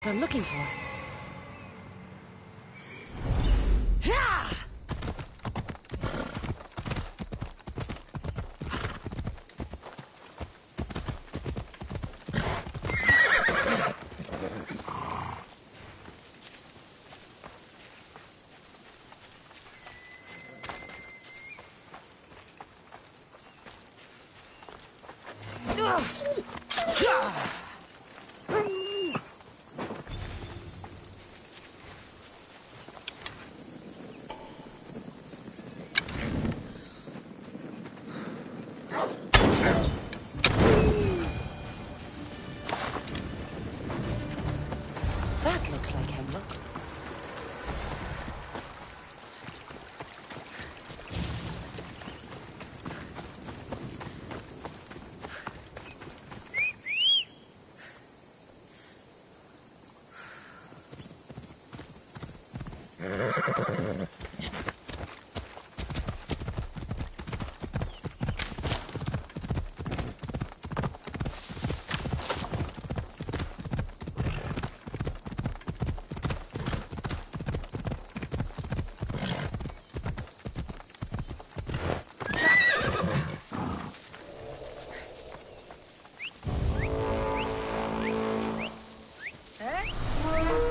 What I'm looking for. That looks like hemlock.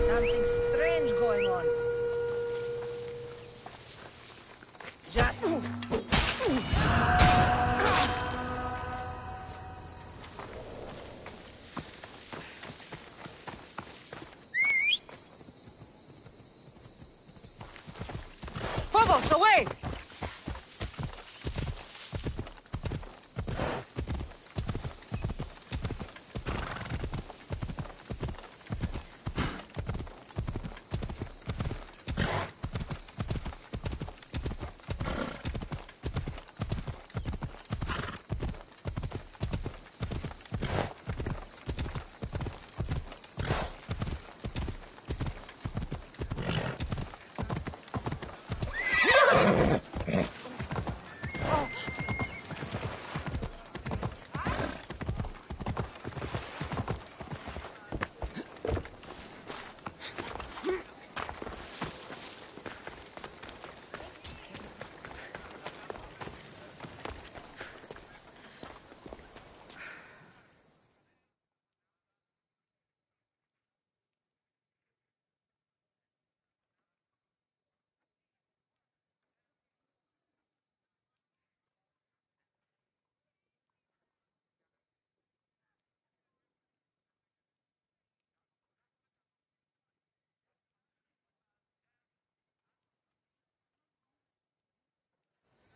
Something strange going on. Just... Phobos, away!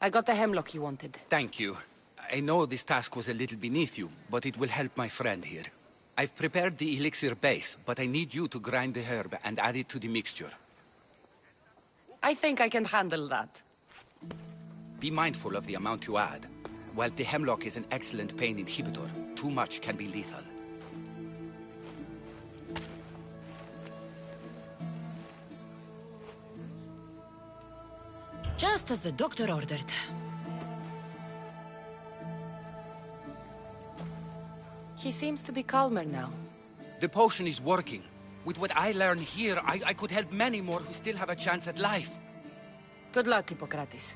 I got the hemlock you wanted. Thank you. I know this task was a little beneath you, but it will help my friend here. I've prepared the elixir base, but I need you to grind the herb and add it to the mixture. I think I can handle that. Be mindful of the amount you add. While the hemlock is an excellent pain inhibitor, too much can be lethal. Just as the doctor ordered. He seems to be calmer now. The potion is working. With what I learn here, I could help many more who still have a chance at life. Good luck, Hippocrates.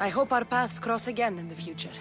I hope our paths cross again in the future.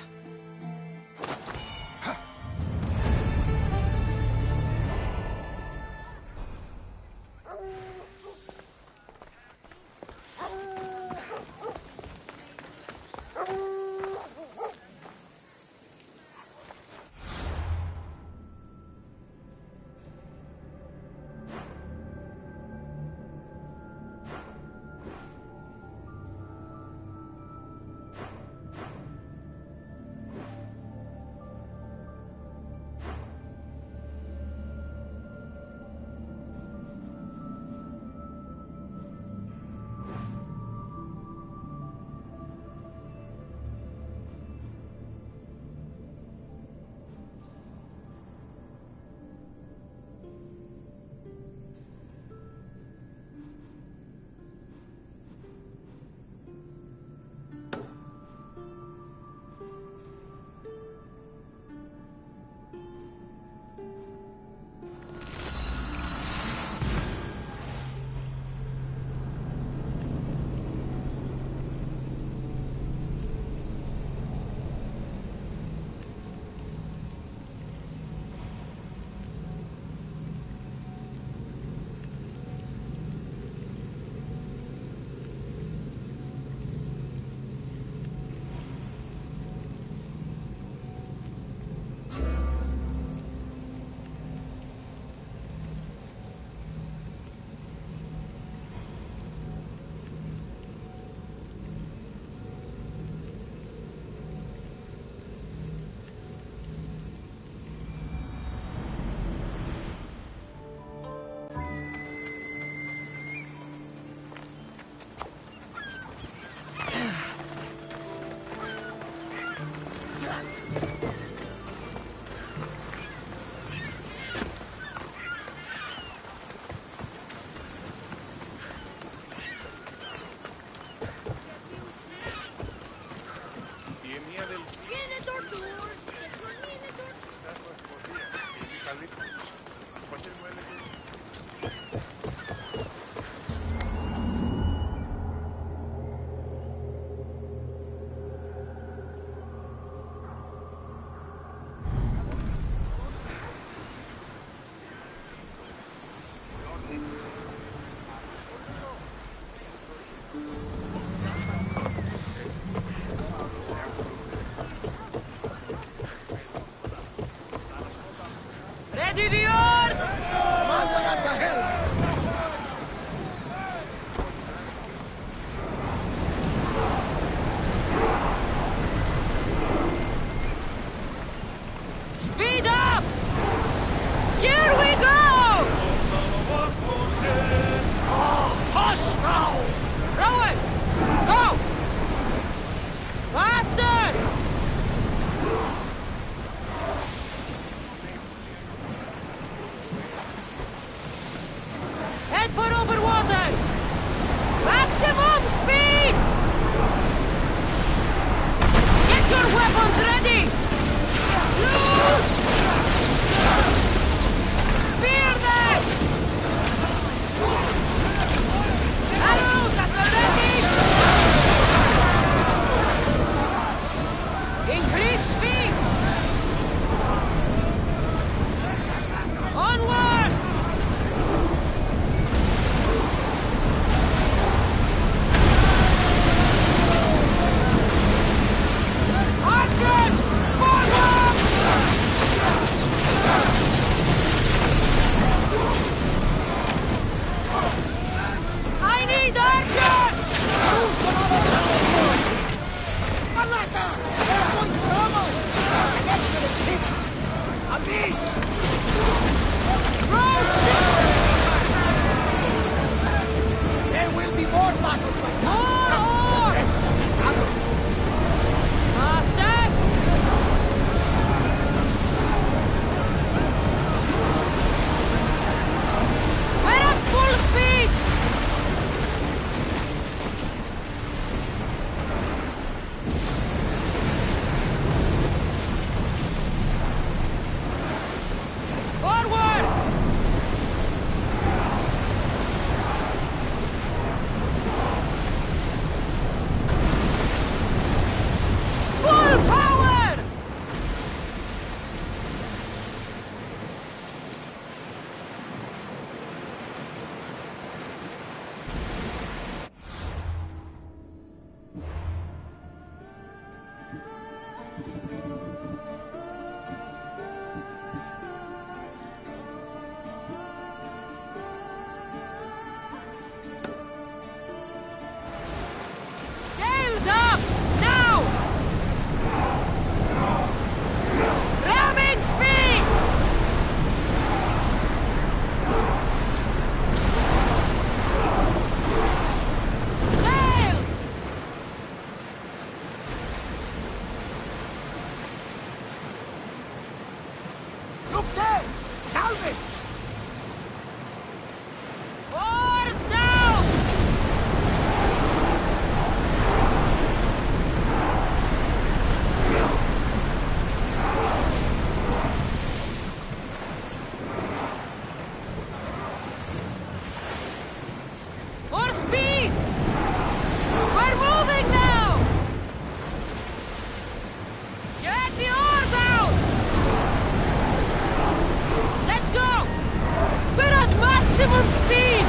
Maximum speed!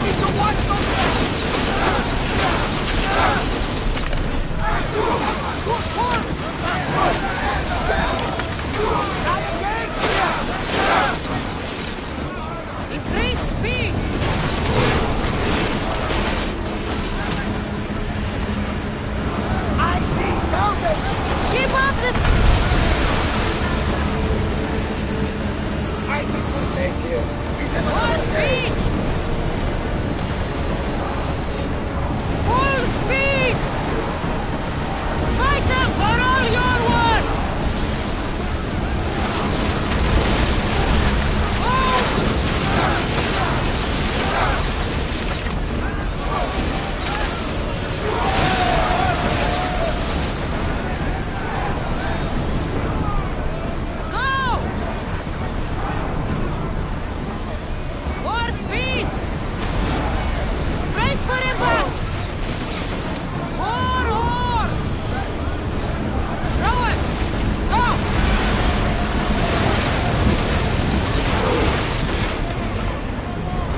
Need to watch Increase speed! I see salvage! Keep up this... I think we're safe here. Full speed! Full speed! Fight up for all your worth! Go! More speed! Brace for impact! More horse! Throw it! Go!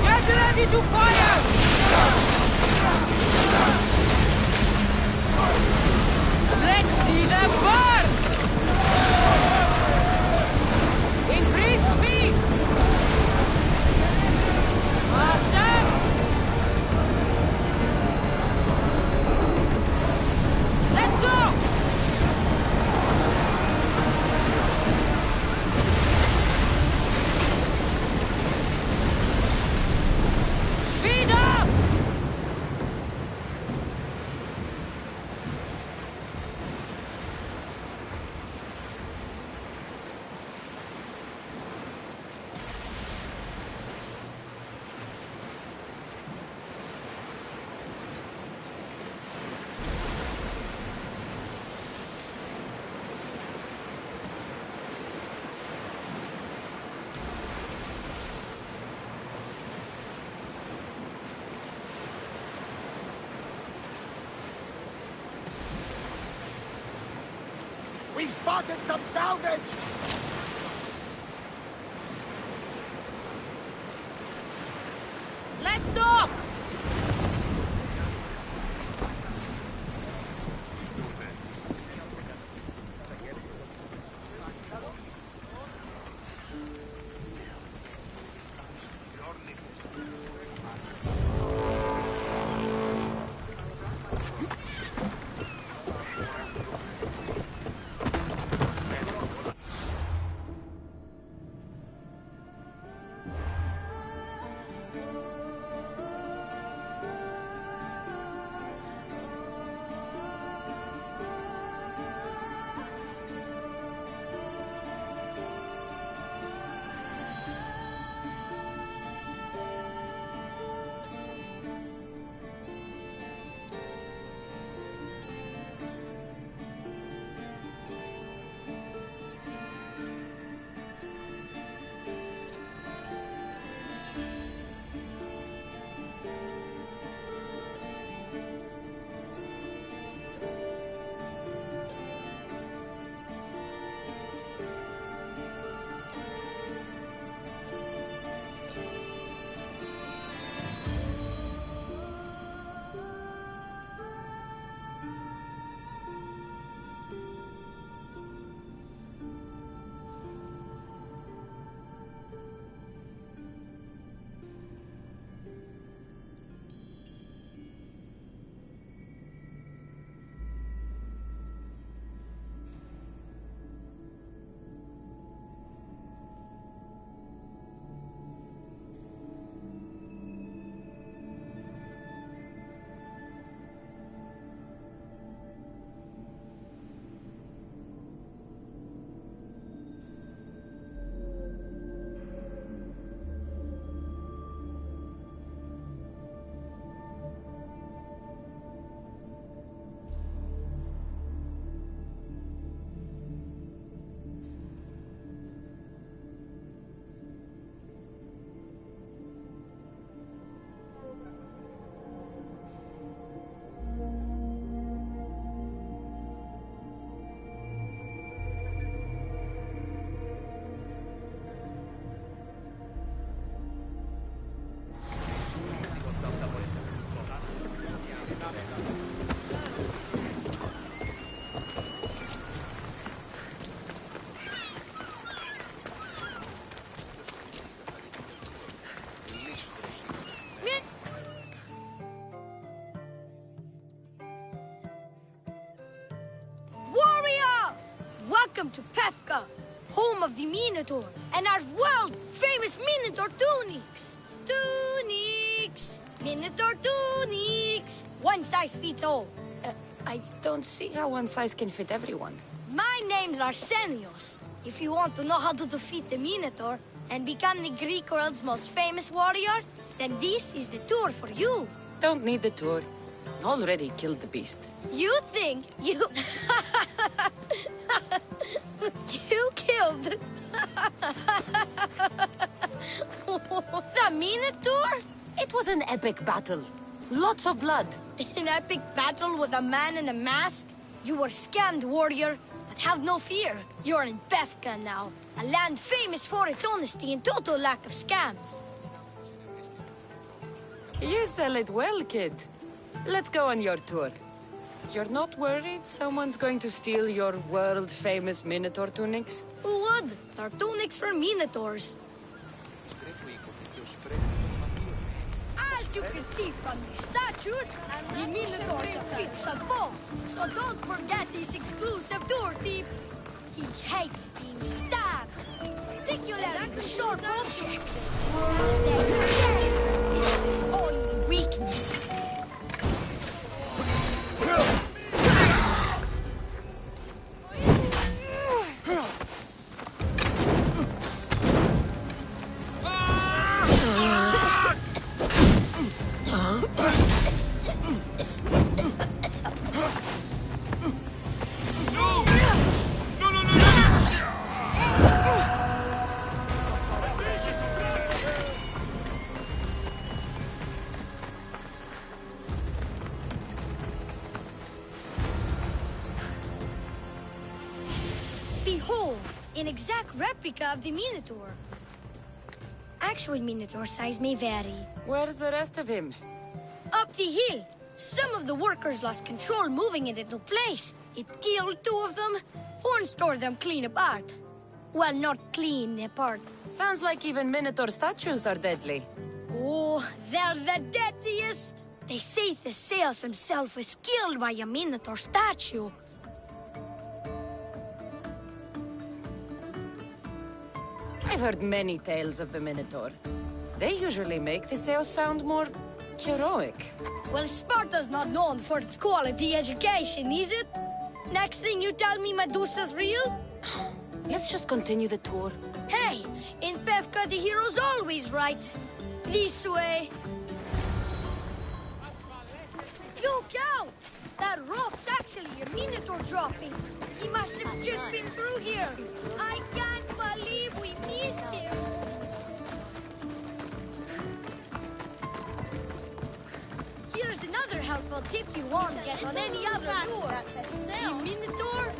Get ready to fire! Let's see them burn! Increase speed! Faster! Let's go! Speed up! We've spotted some salvage! Let's stop! Pefka, home of the Minotaur, and our world-famous Minotaur tunics. Tunics! Minotaur tunics! One size fits all. I don't see how one size can fit everyone. My name's Arsenios. If you want to know how to defeat the Minotaur and become the Greek world's most famous warrior, then this is the tour for you. Don't need the tour. Already killed the beast. You think you... you killed... the Minotaur? It was an epic battle. Lots of blood. An epic battle with a man in a mask? You were scammed, warrior. But have no fear. You're in Pefka now. A land famous for its honesty and total lack of scams. You sell it well, kid. Let's go on your tour. You're not worried someone's going to steal your world-famous Minotaur tunics? Who would? They're tunics for Minotaurs. As you can see from the statues, the Minotaur's a fiction foe. So don't forget this exclusive tour tip. He hates being stabbed, particularly with sharp objects. They say it's his only weakness. Behold, an exact replica of the Minotaur. Actual Minotaur size may vary. Where's the rest of him? Up the hill. Some of the workers lost control moving it into place. It killed two of them. Horn stored them clean apart. Well, not clean apart. Sounds like even Minotaur statues are deadly. Oh, they're the deadliest. They say Theseus himself was killed by a Minotaur statue. I've heard many tales of the Minotaur. They usually make Theseus sound more heroic. Well, Sparta's not known for its quality education, is it? Next thing you tell me Medusa's real? Let's just continue the tour. Hey, in Pefka the hero's always right. This way. Look out! That rock's actually a Minotaur dropping. He must have just been through here. I can't believe we missed him. Here's another helpful tip you won't get on any other tour. The Minotaur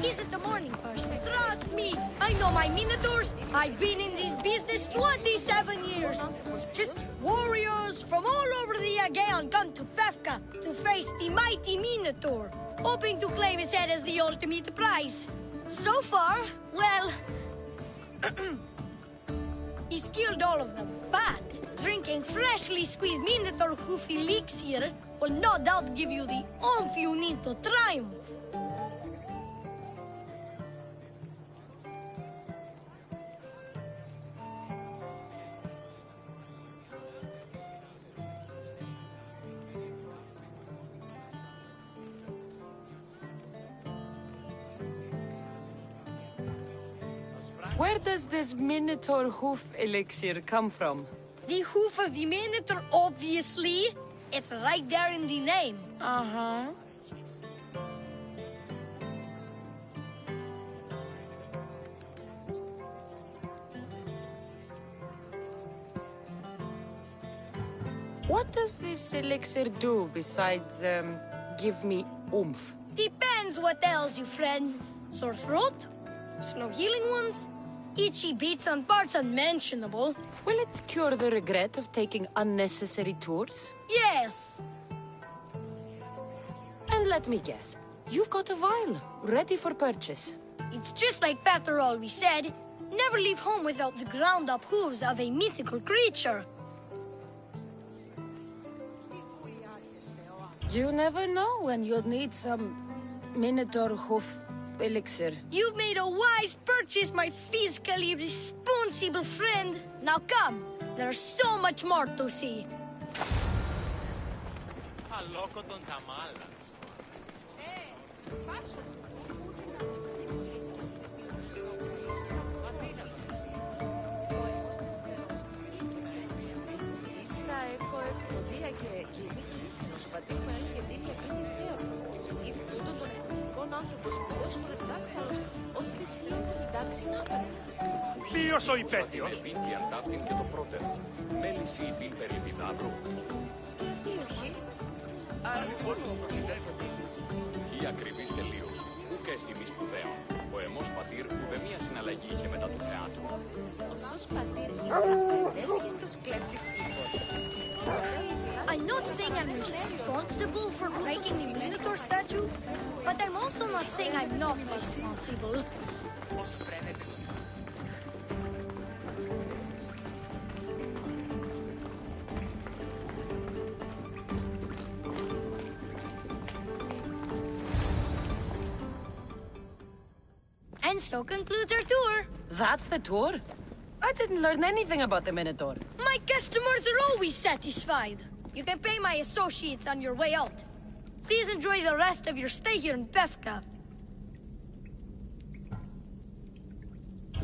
isn't the morning person. Trust me, I know my Minotaurs. I've been in this business 27 years. Just warriors from all over the Aegean come to Pefka to face the mighty Minotaur, hoping to claim his head as the ultimate prize. So far, well, he's killed all of them, but drinking freshly squeezed Minotaur hoof elixir will no doubt give you the oomph you need to triumph. Where does this Minotaur hoof elixir come from? The hoof of the Minotaur, obviously. It's right there in the name. Uh-huh. What does this elixir do besides, give me oomph? Depends what ails you, friend. Sore throat? Slow healing ones? Itchy bits on parts unmentionable? Will it cure the regret of taking unnecessary tours? Yes. And let me guess, you've got a vial, ready for purchase. It's just like Peter always said, never leave home without the ground-up hooves of a mythical creature. You never know when you'll need some Minotaur hoof elixir. You've made a wise purchase, my fiscally responsible friend. Now come, there's so much more to see. Ποιος ο υπέτειος? και το πρώτερο. Μέληση υπήν περί επιδάβρου. Η ακριβής τελείως. Ούκ έστιμη σπουδαίων. Ο εμός πατήρ ουδεμία συναλλαγή είχε μετά του θεάτρου. Οσός πατήρ εις απελέσχετος κλέφτης ύπος. I'm not saying I'm responsible for breaking the Minotaur statue, but I'm also not saying I'm not responsible. And so concludes our tour. That's the tour? I didn't learn anything about the Minotaur. My customers are always satisfied. You can pay my associates on your way out. Please enjoy the rest of your stay here in Befka.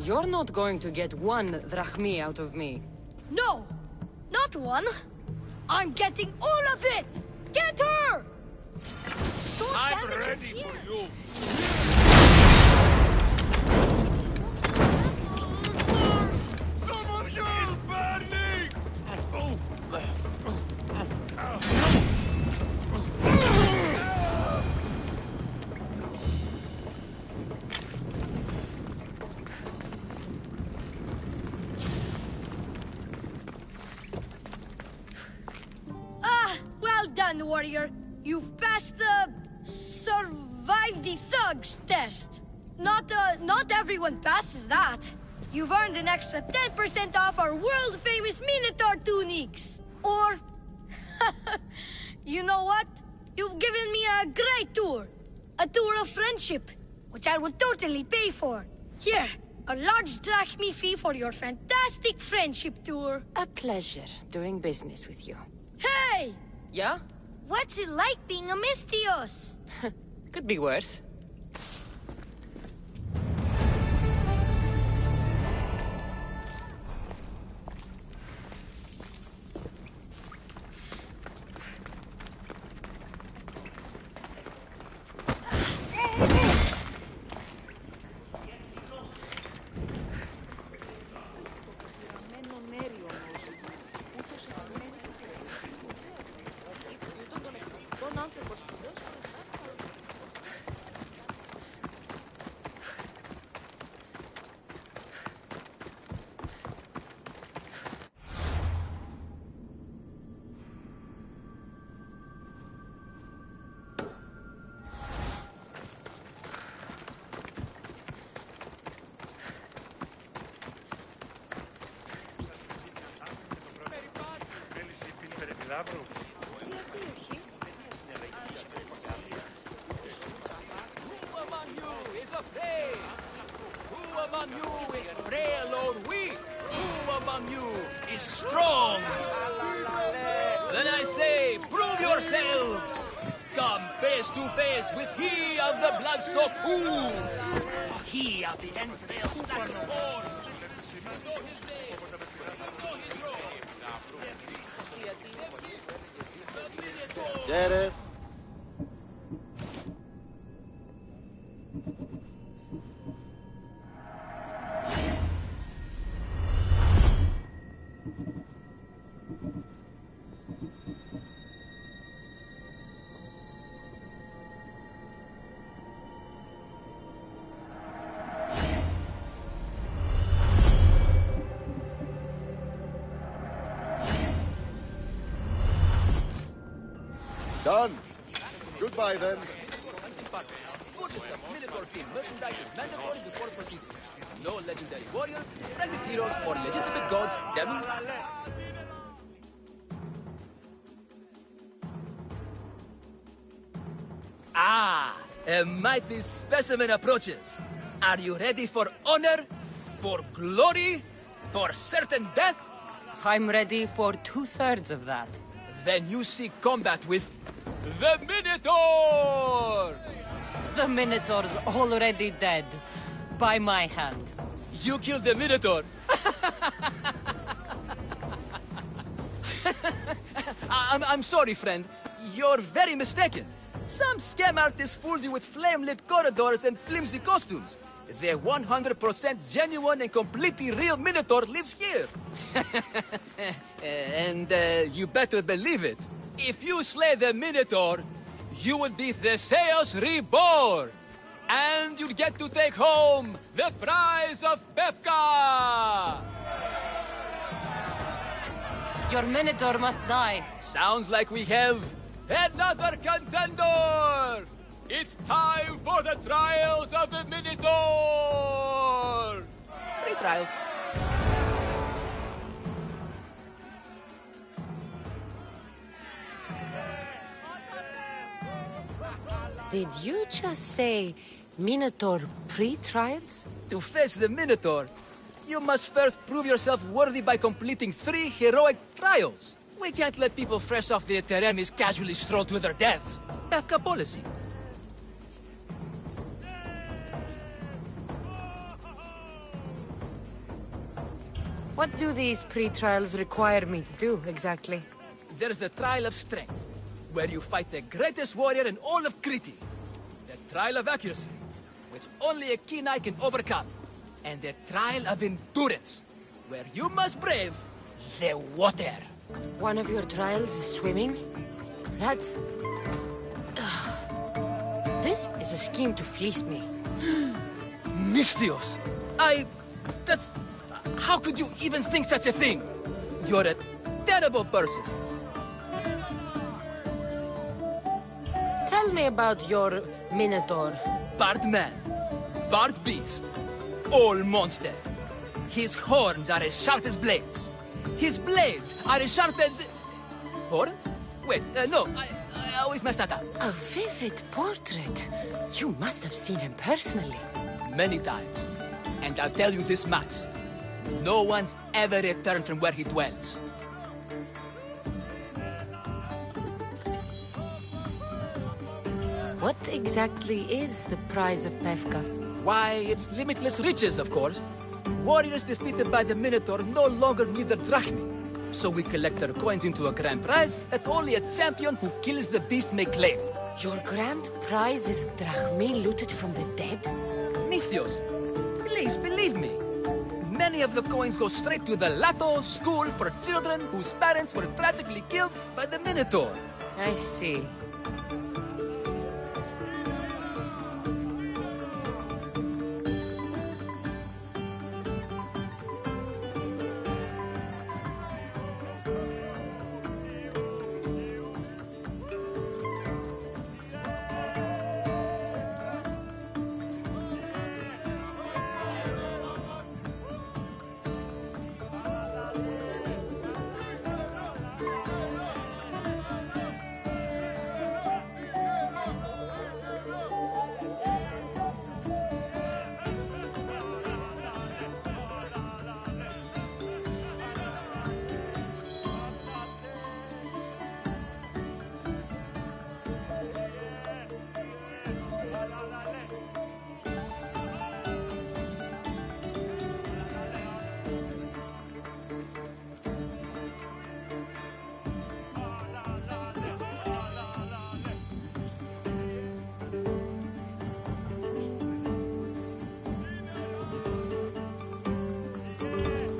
You're not going to get one drachmi out of me. No, not one. I'm getting all of it. Get her! Don't I'm damage ready her for here. you. Someone is burning! Ah, well done, warrior. You've passed the survive the thugs test. Not everyone passes that. You've earned an extra 10% off our world-famous Minotaur tunics. Or, you know what? You've given me a great tour. A tour of friendship, which I will totally pay for. Here, a large drachmi fee for your fantastic friendship tour. A pleasure doing business with you. Hey! Yeah? What's it like being a Mystios? Could be worse. Μέληση υπήν περί επιδάβρου. Who among you is afraid? Who among you is frail or weak? Who among you is strong? Then I say, prove yourselves! Come face to face with he of the blood-soaked hooves! He of the entrails-stacked horns! Get it? Done. Goodbye then. Minotaur-themed merchandise is mandatory before proceeding. No legendary warriors, private heroes, or legitimate gods, demi... Ah, A mighty specimen approaches. Are you ready for honor? For glory? For certain death? I'm ready for 2/3 of that. Then you seek combat with the Minotaur! The Minotaur's already dead. By my hand. You killed the Minotaur? I'm sorry, friend. You're very mistaken. Some scam artists fooled you with flame-lit corridors and flimsy costumes. The 100% genuine and completely real Minotaur lives here. And you better believe it. If you slay the Minotaur, you would be Theseus reborn. And you'd get to take home the prize of Befka! Your Minotaur must die. Sounds like we have another contender! It's time for the trials of the Minotaur! 3 trials. Did you just say Minotaur pre-trials? To face the Minotaur, you must first prove yourself worthy by completing 3 heroic trials. We can't let people fresh off the Teremis casually stroll to their deaths. Befka policy. What do these pre-trials require me to do, exactly? There's the Trial of Strength, where you fight the greatest warrior in all of Crete. The Trial of Accuracy, which only a keen eye can overcome. And the Trial of Endurance, where you must brave the water. One of your trials is swimming? That's... This is a scheme to fleece me. Mystios! That's... How could you even think such a thing? You're a terrible person. Tell me about your Minotaur. Part man, part beast, all monster. His horns are as sharp as blades. His blades are as sharp as... Horns? Wait, no, I always mess that up. A vivid portrait. You must have seen him personally. Many times. And I'll tell you this much. No one's ever returned from where he dwells. What exactly is the prize of Befka? Why, it's limitless riches, of course. Warriors defeated by the Minotaur no longer need their drachmi. So we collect their coins into a grand prize that only a champion who kills the beast may claim. Your grand prize is drachmi looted from the dead? Mystios, please believe me. Many of the coins go straight to the Lato school for children whose parents were tragically killed by the Minotaur. I see.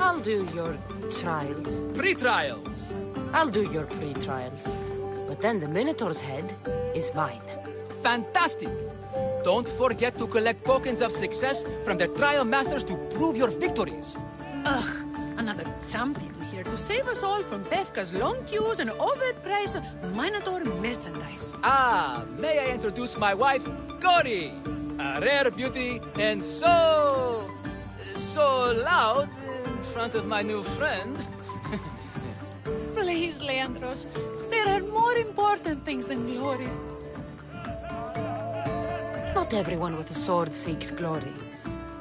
I'll do your trials. Pre-trials. I'll do your pre-trials. But then the Minotaur's head is mine. Fantastic! Don't forget to collect tokens of success from the trial masters to prove your victories. Ugh, another champion here to save us all from Befka's long queues and overpriced Minotaur merchandise. Ah, may I introduce my wife, Cory? A rare beauty and so loud in front of my new friend. Please, Leandros, there are more important things than glory. Not everyone with a sword seeks glory.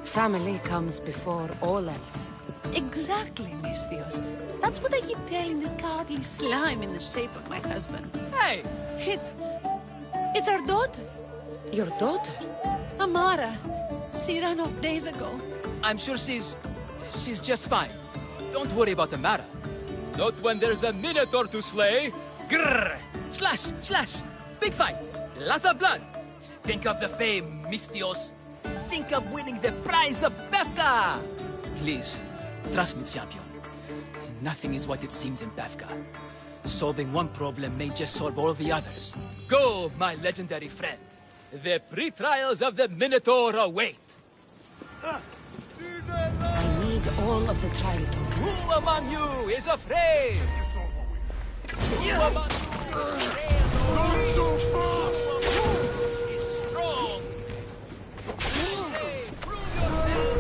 Family comes before all else. Exactly, Misthios. That's what I keep telling this cowardly slime in the shape of my husband. Hey! It's our daughter, Your daughter? Amara. She ran off days ago. I'm sure she's just fine. Don't worry about the matter. Not when there's a minotaur to slay. Grrr! Slash! Slash! Big fight! Lots of blood! Think of the fame, Misthios. Think of winning the prize of Befka! Please, trust me, champion. Nothing is what it seems in Befka. Solving one problem may just solve all the others. Go, my legendary friend. The pre-trials of the Minotaur await. I need all of the trial tokens. Who among you is afraid? Who among you is afraid? Not so far! Is strong. Say, prove yourself.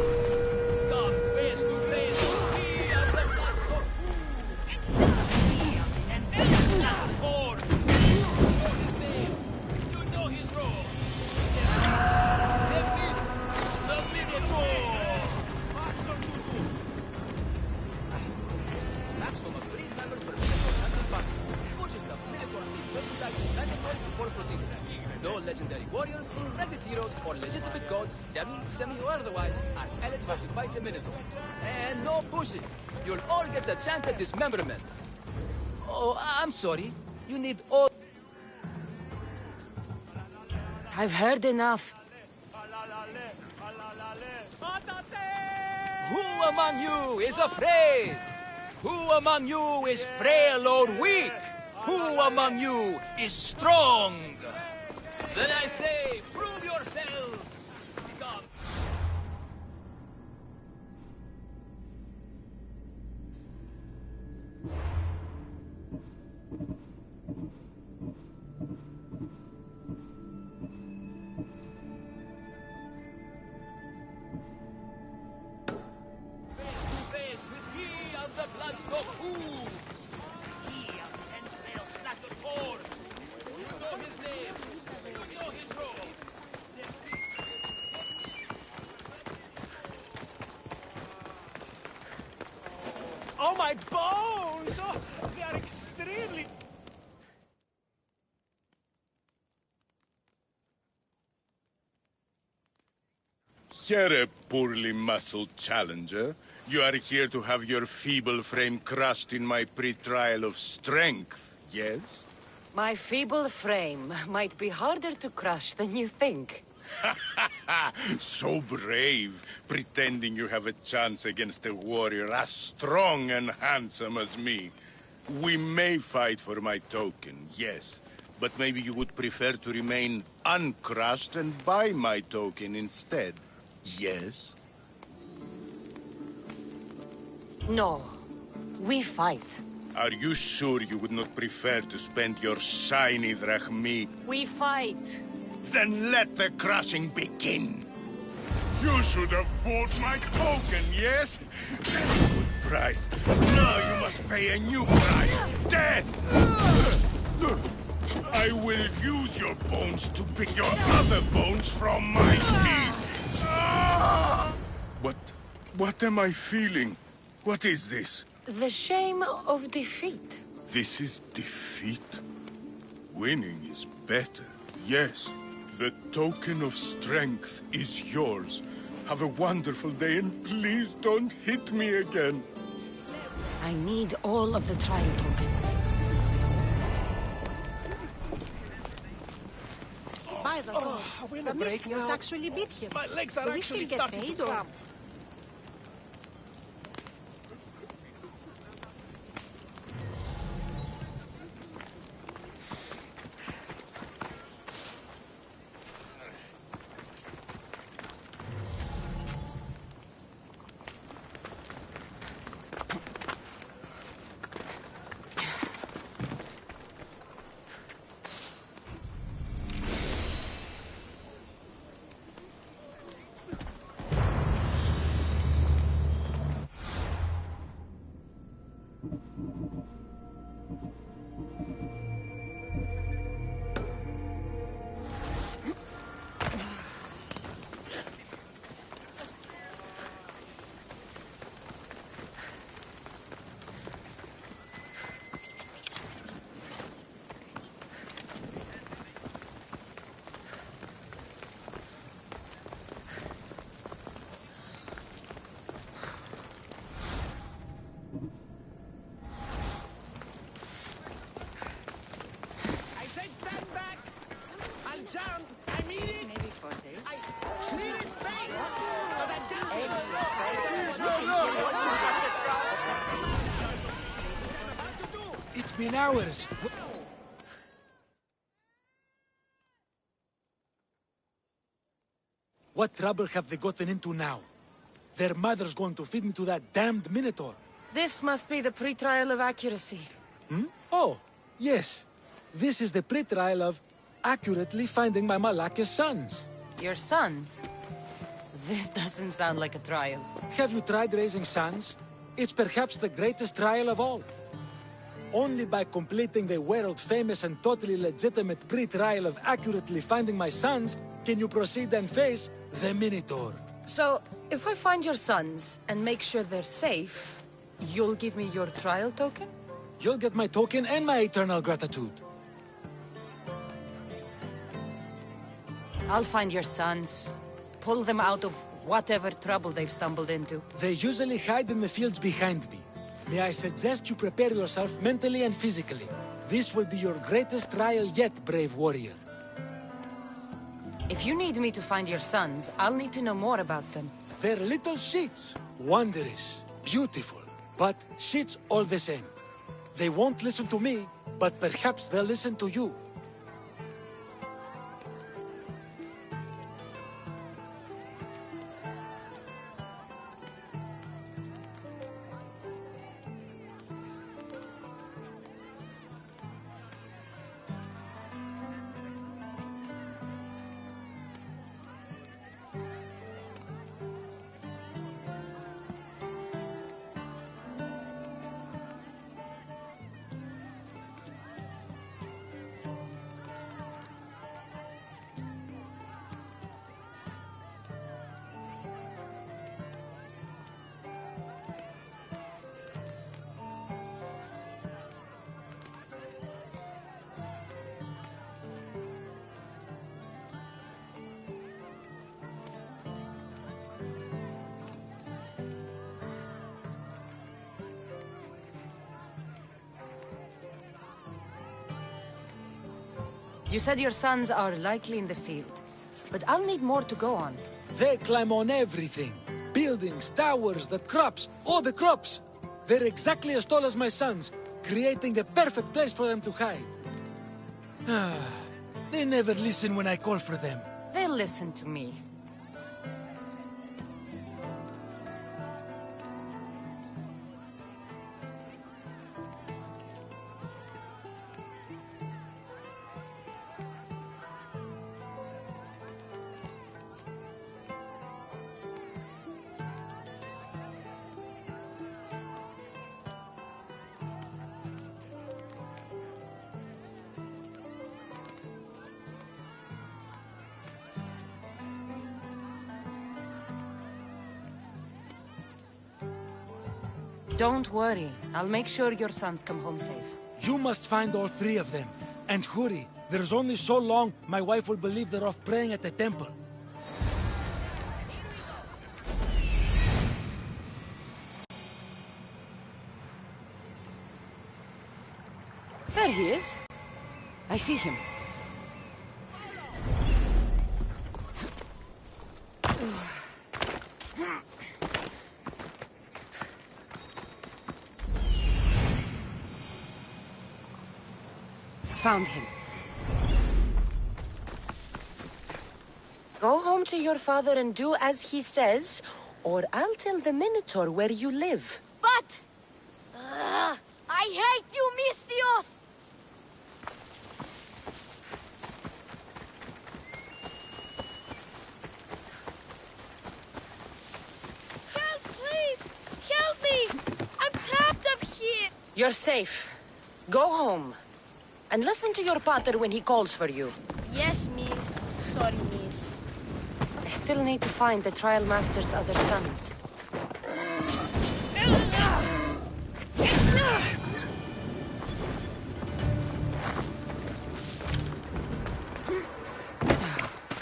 Come face to face with me and the blood of and then horde. You know his name. You know his role. The Minotaur. Maximum of 3 members per Minotaur party. Purchase of Minotaur merchandise and mandatory before proceeding. No legendary warriors, ragged heroes, or legitimate gods, demi, semi, or otherwise, are eligible to fight the Minotaur. And no pushing. You'll all get the chance at dismemberment. Oh, I'm sorry. You need all... I've heard enough. Who among you is afraid? Who among you is frail or weak? Who among you is strong? Then I say, prove yourselves! Come. Face to face with he of the blood-soaked hooves! He of the entrail splattered horns! You know his name! You know his role! Oh, my bones! Oh, they are extremely... Here, poorly muscled challenger. You are here to have your feeble frame crushed in my pre-trial of strength, yes? My feeble frame might be harder to crush than you think. So brave, pretending you have a chance against a warrior as strong and handsome as me. We may fight for my token, yes, but maybe you would prefer to remain uncrushed and buy my token instead, yes? No, we fight. Are you sure you would not prefer to spend your shiny drachmi? We fight. Then let the crushing begin. You should have bought my token, yes? Good price. Now you must pay a new price. Death! I will use your bones to pick your other bones from my teeth. What am I feeling? What is this? The shame of defeat. This is defeat? Winning is better, yes. The token of strength is yours. Have a wonderful day and please don't hit me again. I need all of the trial tokens. By the way, the Misthios actually beat him. My legs are Do we actually still get starting to paid, or...? cramp. been hours. What trouble have they gotten into now? Their mother's going to feed me to that damned Minotaur. This must be the pre-trial of accuracy. Hmm? Oh, yes. This is the pre-trial of accurately finding my Malaka's sons. Your sons? This doesn't sound like a trial. Have you tried raising sons? It's perhaps the greatest trial of all. Only by completing the world-famous and totally legitimate pre-trial of accurately finding my sons can you proceed and face the Minotaur. So, if I find your sons and make sure they're safe, you'll give me your trial token? You'll get my token and my eternal gratitude. I'll find your sons. Pull them out of whatever trouble they've stumbled into. They usually hide in the fields behind me. May I suggest you prepare yourself mentally and physically. This will be your greatest trial yet, brave warrior. If you need me to find your sons, I'll need to know more about them. They're little shits. Wondrous, beautiful, but shits all the same. They won't listen to me, but perhaps they'll listen to you. You said your sons are likely in the field, but I'll need more to go on. They climb on everything. Buildings, towers, the crops, all the crops. They're exactly as tall as my sons, creating the perfect place for them to hide. They never listen when I call for them. They'll listen to me. Don't worry. I'll make sure your sons come home safe. You must find all three of them. And hurry. There's only so long my wife will believe they're off praying at the temple. There he is. I see him. Found him. Go home to your father and do as he says, or I'll tell the Minotaur where you live. But... I hate you, Mistios! Help, please! Help me! I'm trapped up here! You're safe. Go home. And listen to your pater when he calls for you. Yes, miss. Sorry, miss. I still need to find the trial master's other sons.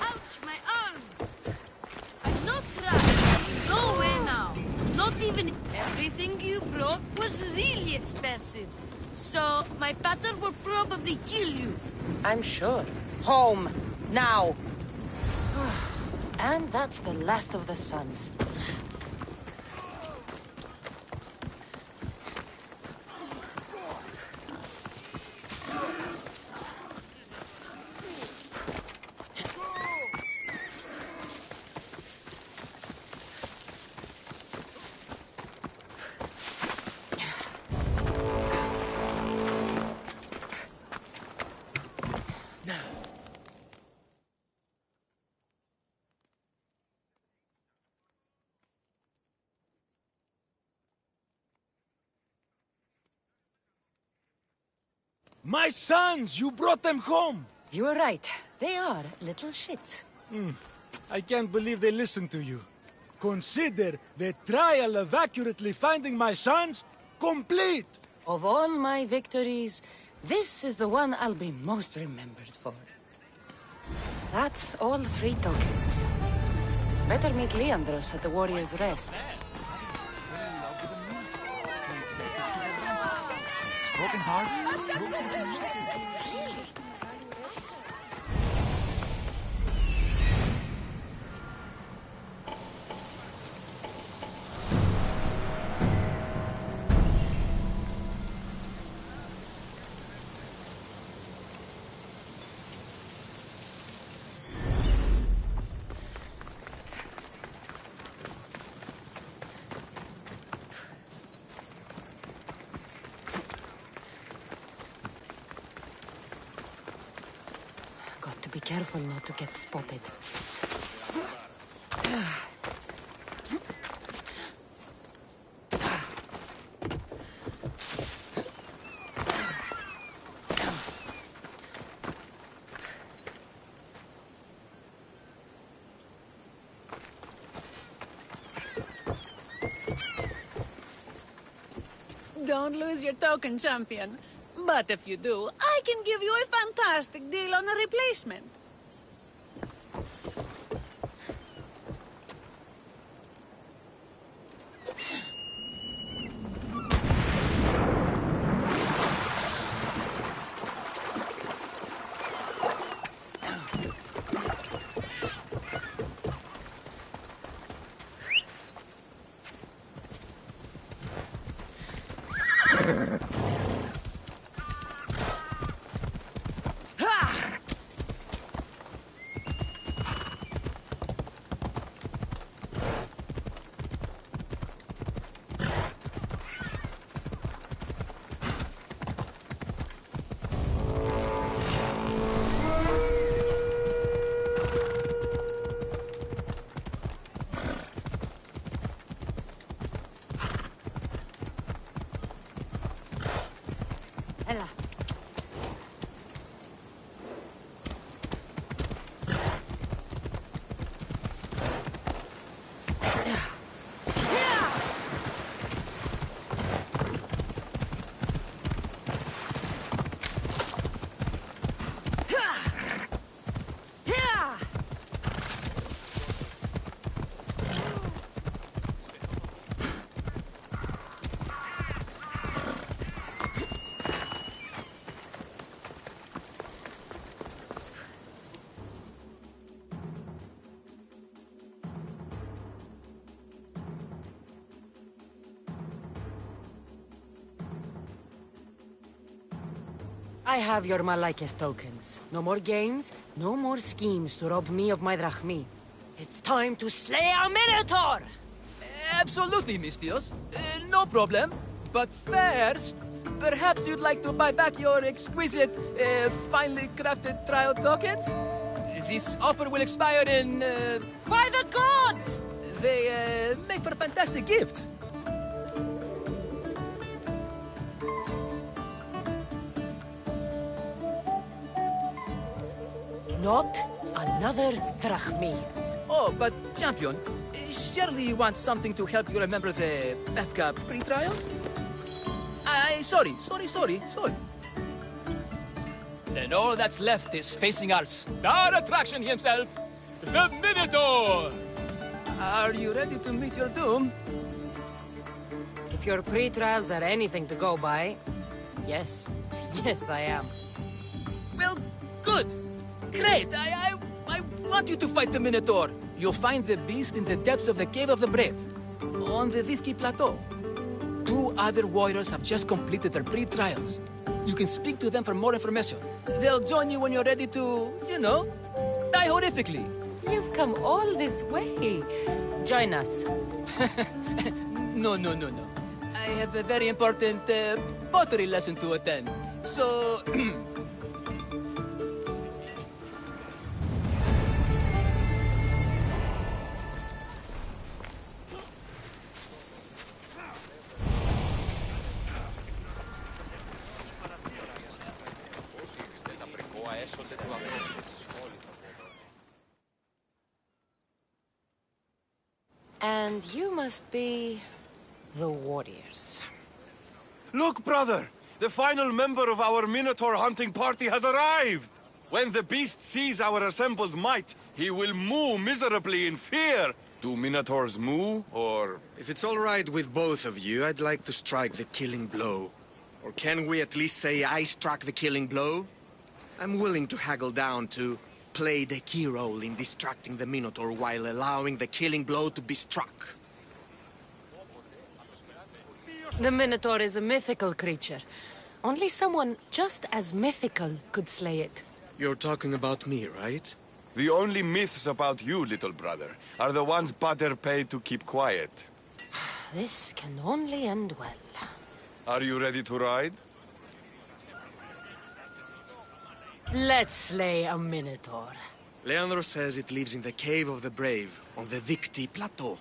Ouch, my arm! I'm not trapped. Nowhere now. Not even... Everything you brought was really expensive. So, my pater will probably kill you. I'm sure. Home. Now. And that's the last of the sons. My sons! You brought them home! You were right. They are little shits. I can't believe they listened to you. Consider the trial of accurately finding my sons complete! Of all my victories, this is the one I'll be most remembered for. That's all 3 tokens. Better meet Leandros at the Warrior's Rest. Broken heart? Got to be careful not to get spotted. Don't lose your token, champion. But if you do, I can give you a fantastic deal on a replacement. Ella. I have your Malaikes tokens. No more games, no more schemes to rob me of my drachmi. It's time to slay our Minotaur! Absolutely, Miss Dios. No problem. But first, perhaps you'd like to buy back your exquisite, finely crafted trial tokens? This offer will expire in, By the gods! They, make for fantastic gifts. Not another drachmi. Oh, but champion, surely you want something to help you remember the Befka pre-trial? Sorry. And all that's left is facing our star attraction himself, the Minotaur! Are you ready to meet your doom? If your pre-trials are anything to go by, yes. Yes, I am. Well, good. Great. I want you to fight the Minotaur. You'll find the beast in the depths of the Cave of the Brave, on the Thithki Plateau. 2 other warriors have just completed their pre-trials. You can speak to them for more information. They'll join you when you're ready to, die horrifically. You've come all this way. Join us. No. I have a very important pottery lesson to attend. So... And you must be... the warriors. Look, brother! The final member of our Minotaur hunting party has arrived! When the beast sees our assembled might, he will moo miserably in fear. Do Minotaurs moo, or... If it's all right with both of you, I'd like to strike the killing blow. Or can we at least say I struck the killing blow? I'm willing to haggle down to play the key role in distracting the Minotaur while allowing the killing blow to be struck. The Minotaur is a mythical creature. Only someone just as mythical could slay it. You're talking about me, right? The only myths about you, little brother, are the ones Pater paid to keep quiet. This can only end well. Are you ready to ride? Let's slay a Minotaur. Leandro says it lives in the Cave of the Brave, on the Victi Plateau.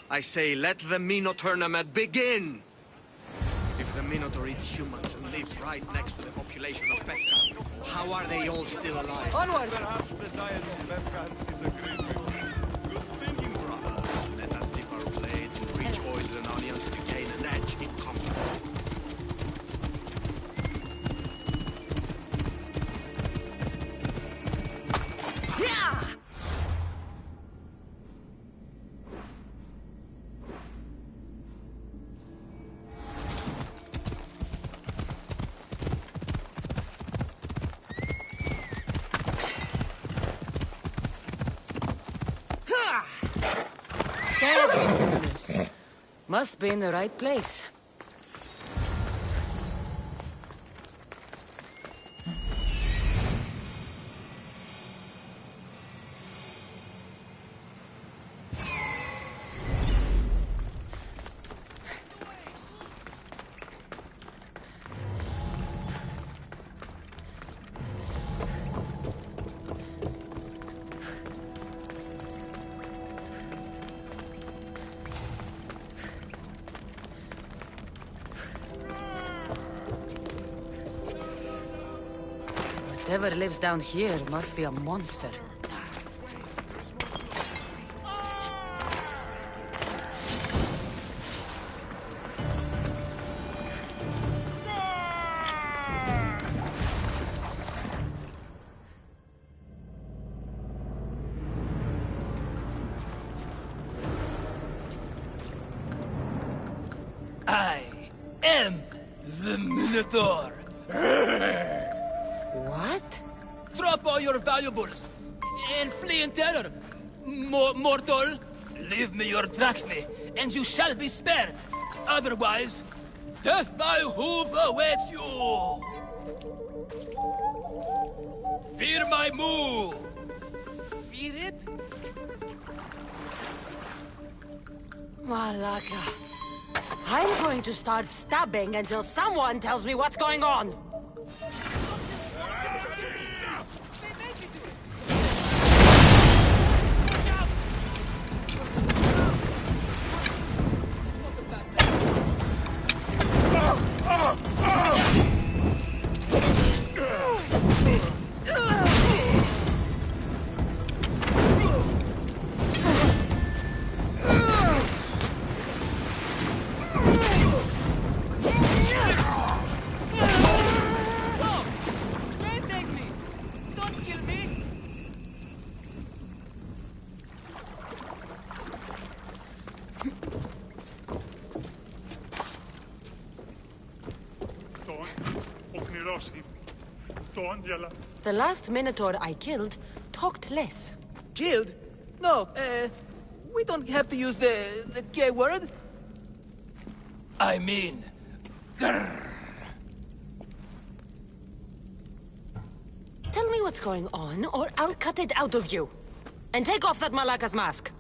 I say, let the Mino tournament begin! If the Minotaur eats humans and lives right next to the population of Bethka, how are they all still alive? Onward! Perhaps the giant Bethka disagrees with me. Good thinking, brother. Let us dip our blades in rich oils and onions to gain an edge in combat. Must be in the right place. Whatever lives down here must be a monster. I am the Minotaur. What? Drop all your valuables and flee in terror. Mortal, leave me your drachme, and you shall be spared. Otherwise, death by hoof awaits you. Fear my moo. Fear it? Malaka. I'm going to start stabbing until someone tells me what's going on. The last Minotaur I killed talked less. Killed? No, we don't have to use the K word. I mean, grrr. Tell me what's going on, or I'll cut it out of you. And take off that Malaka's mask.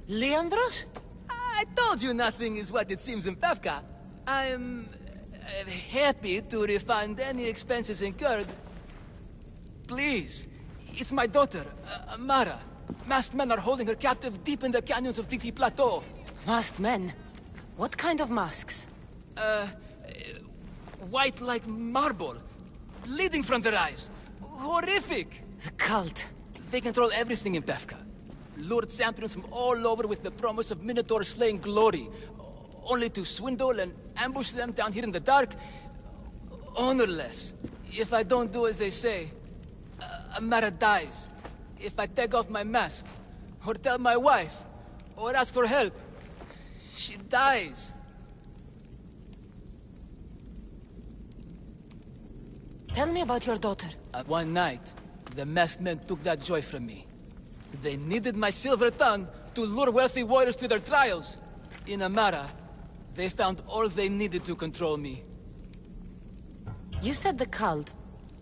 Leandros? I told you nothing is what it seems in Befka. I'm happy to refund any expenses incurred. Please, it's my daughter, Mara. Masked men are holding her captive deep in the canyons of Victi Plateau. Masked men? What kind of masks? White like marble, bleeding from their eyes. Horrific! The cult. They control everything in Befka. lured champions from all over with the promise of Minotaur slaying glory, only to swindle and ambush them down here in the dark. Honorless. If I don't do as they say, Amara dies. If I take off my mask, or tell my wife, or ask for help, she dies. Tell me about your daughter. One night, the masked men took that joy from me. They needed my silver tongue to lure wealthy warriors to their trials. In Amara, they found all they needed to control me. You said the cult,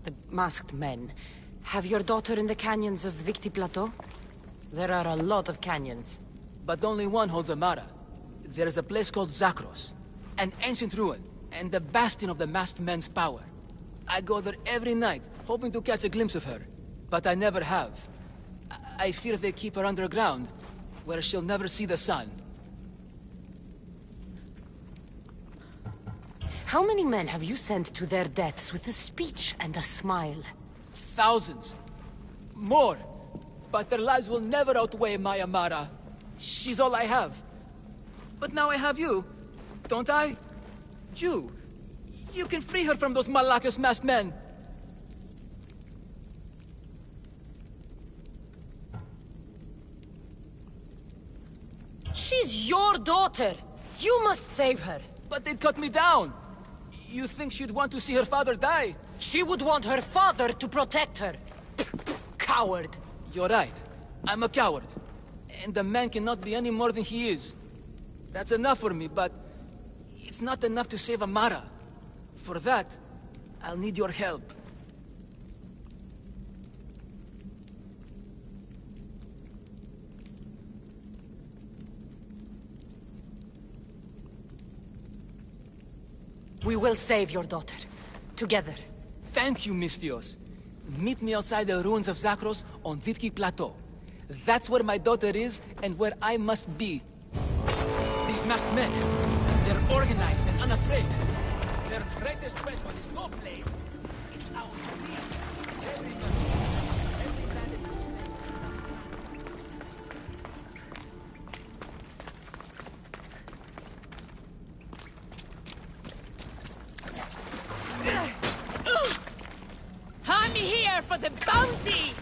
the masked men, have your daughter in the canyons of Victi Plateau? There are a lot of canyons. But only one holds Amara. There is a place called Zakros, an ancient ruin, and the bastion of the masked men's power. I go there every night, hoping to catch a glimpse of her. But I never have. I fear they keep her underground, where she'll never see the sun. How many men have you sent to their deaths with a speech and a smile? Thousands. More. But their lives will never outweigh my Amara. She's all I have. But now I have you, don't I? You can free her from those Malakas masked men. She's your daughter. You must save her. But they'd cut me down. You think she'd want to see her father die? She would want her father to protect her. Coward. You're right. I'm a coward. And a man cannot be any more than he is. That's enough for me, but it's not enough to save Amara. For that, I'll need your help. We will save your daughter. Together. Thank you, Mistios. Meet me outside the ruins of Zakros on Vitki Plateau. That's where my daughter is, and where I must be. These masked men, they're organized and unafraid. Their greatest weapon is no blade. It's our speed. Every planet I'm here for the bounty!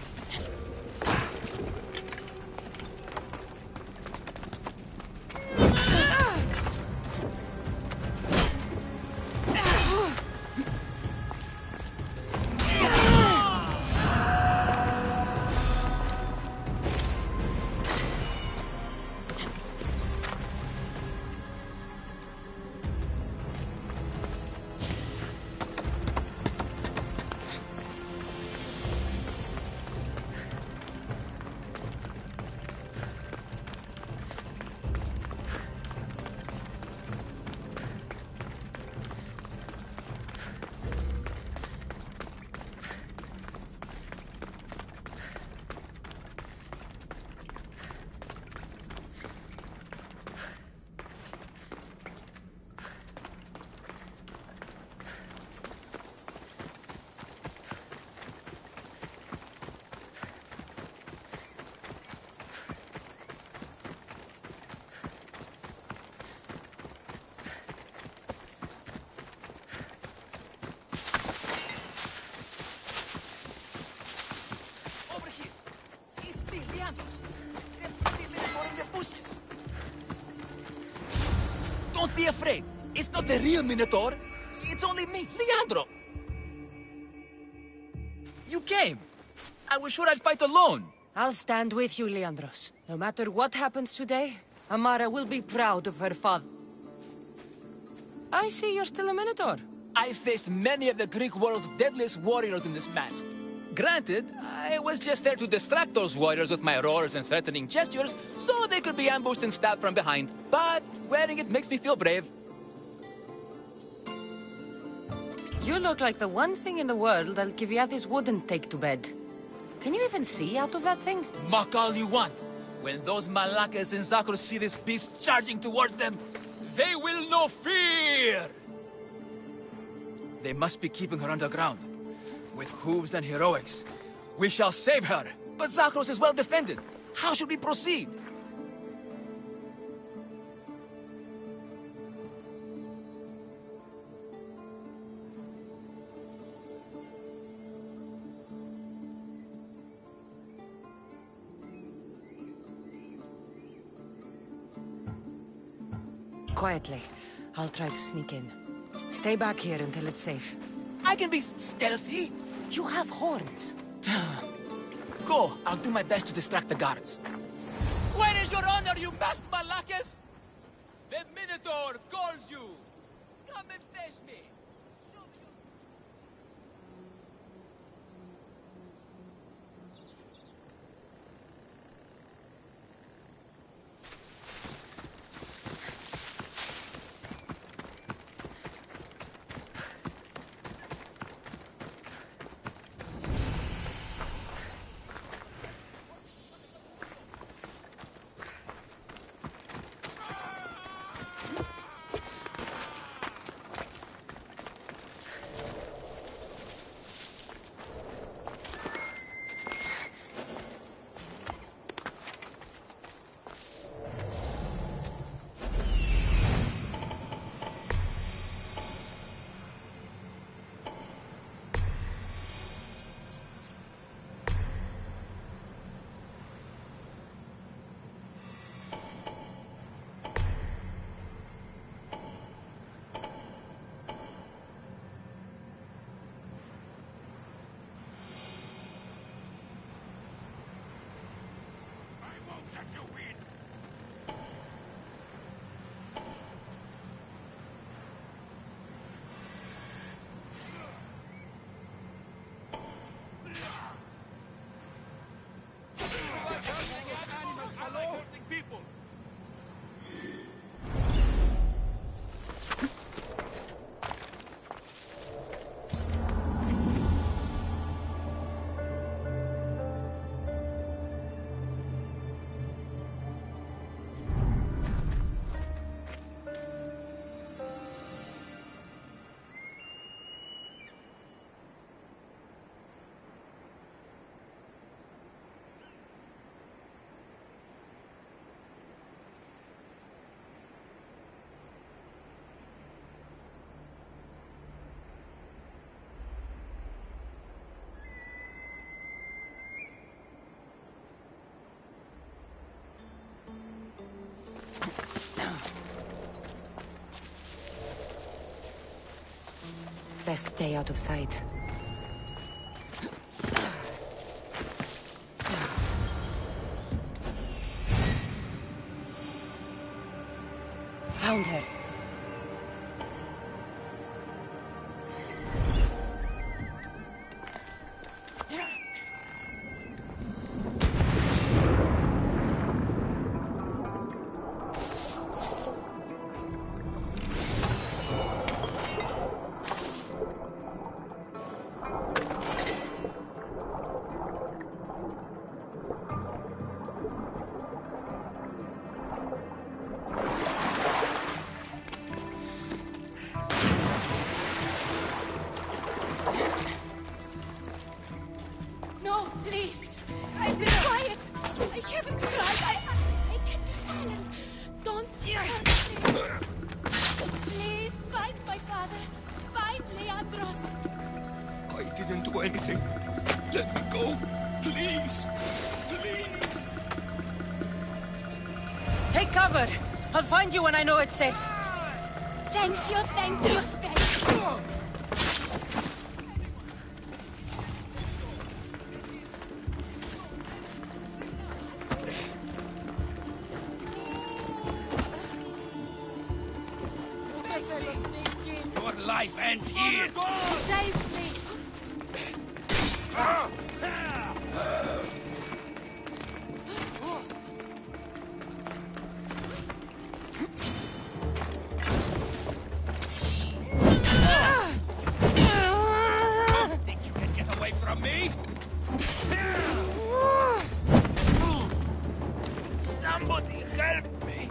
Don't be afraid. It's not the real Minotaur. It's only me, Leandro. You came. I was sure I'd fight alone. I'll stand with you, Leandros. No matter what happens today, Amara will be proud of her father. I see you're still a Minotaur. I faced many of the Greek world's deadliest warriors in this match. Granted, I was just there to distract those warriors with my roars and threatening gestures, so they could be ambushed and stabbed from behind. But wearing it makes me feel brave. You look like the one thing in the world Alcibiades wouldn't take to bed. Can you even see out of that thing? Mock all you want. When those Malakas and Zakros see this beast charging towards them, they will know fear! They must be keeping her underground. With hooves and heroics, we shall save her. But Zakros is well defended. How should we proceed? Quietly. I'll try to sneak in. Stay back here until it's safe. I can be stealthy. You have horns. Go, I'll do my best to distract the guards. Where is your honor, you masked Malakas? The Minotaur calls you! Come and face me! Best stay out of sight. Found her. No, please. I'll be quiet. I haven't tried. I can be silent. Don't hurt me. Please, find my father. Find Leandros. I didn't do anything. Let me go. Please. Please. Take cover. I'll find you when I know it's safe. Thank you, thank you, thank you. Your life ends here! Save me. Think you can get away from me? Somebody help me!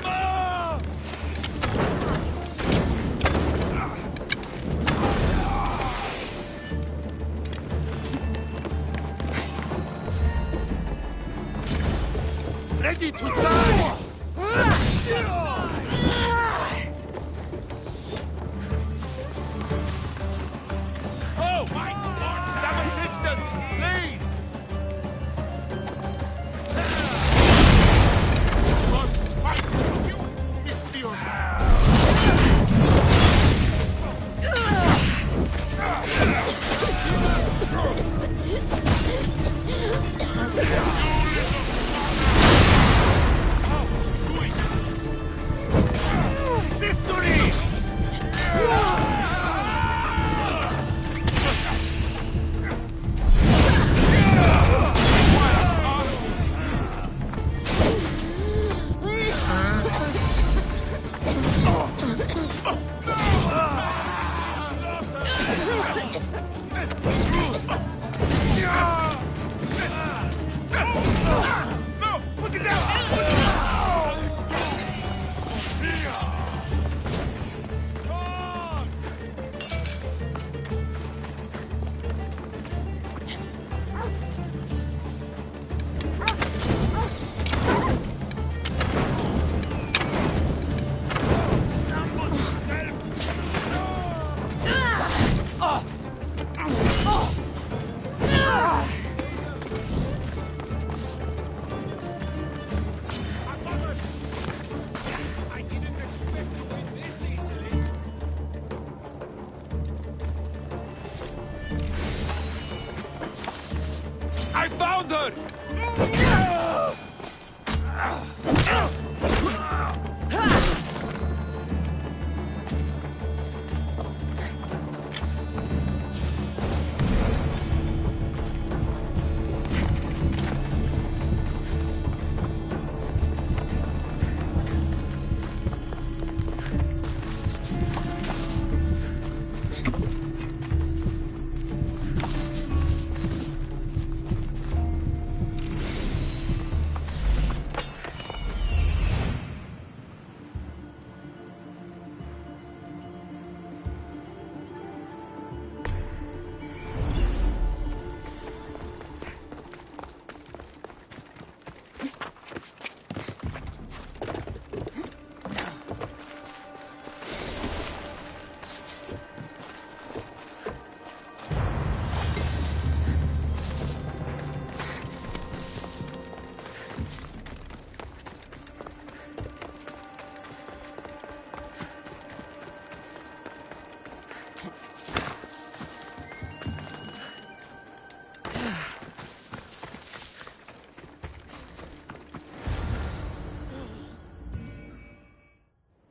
Found her!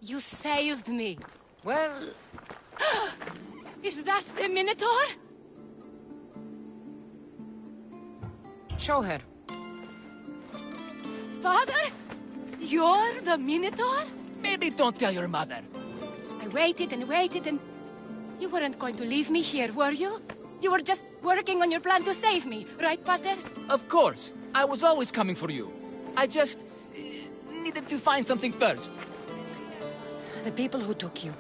You saved me. Well, Is that the Minotaur? show her. Father? You're the Minotaur? Maybe don't tell your mother. I waited and waited and... You weren't going to leave me here, were you? You were just working on your plan to save me, right, Pater? Of course. I was always coming for you. I just... needed to find something first. The people who took you.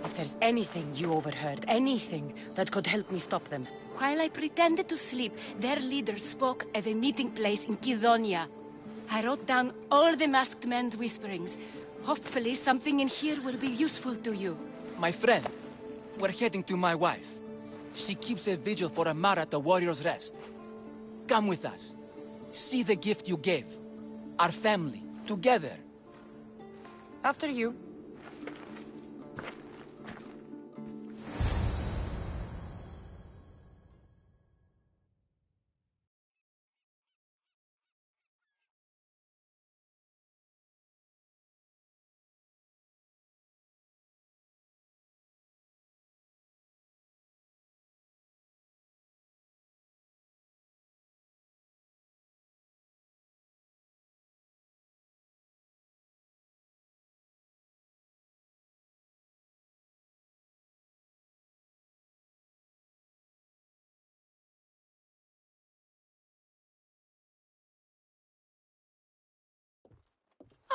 If there's anything you overheard, anything that could help me stop them. While I pretended to sleep, their leader spoke of a meeting place in Kidonia. I wrote down all the masked men's whisperings. Hopefully something in here will be useful to you. My friend, we're heading to my wife. She keeps a vigil for Amara at the Warrior's Rest. Come with us. See the gift you gave. Our family, together. After you.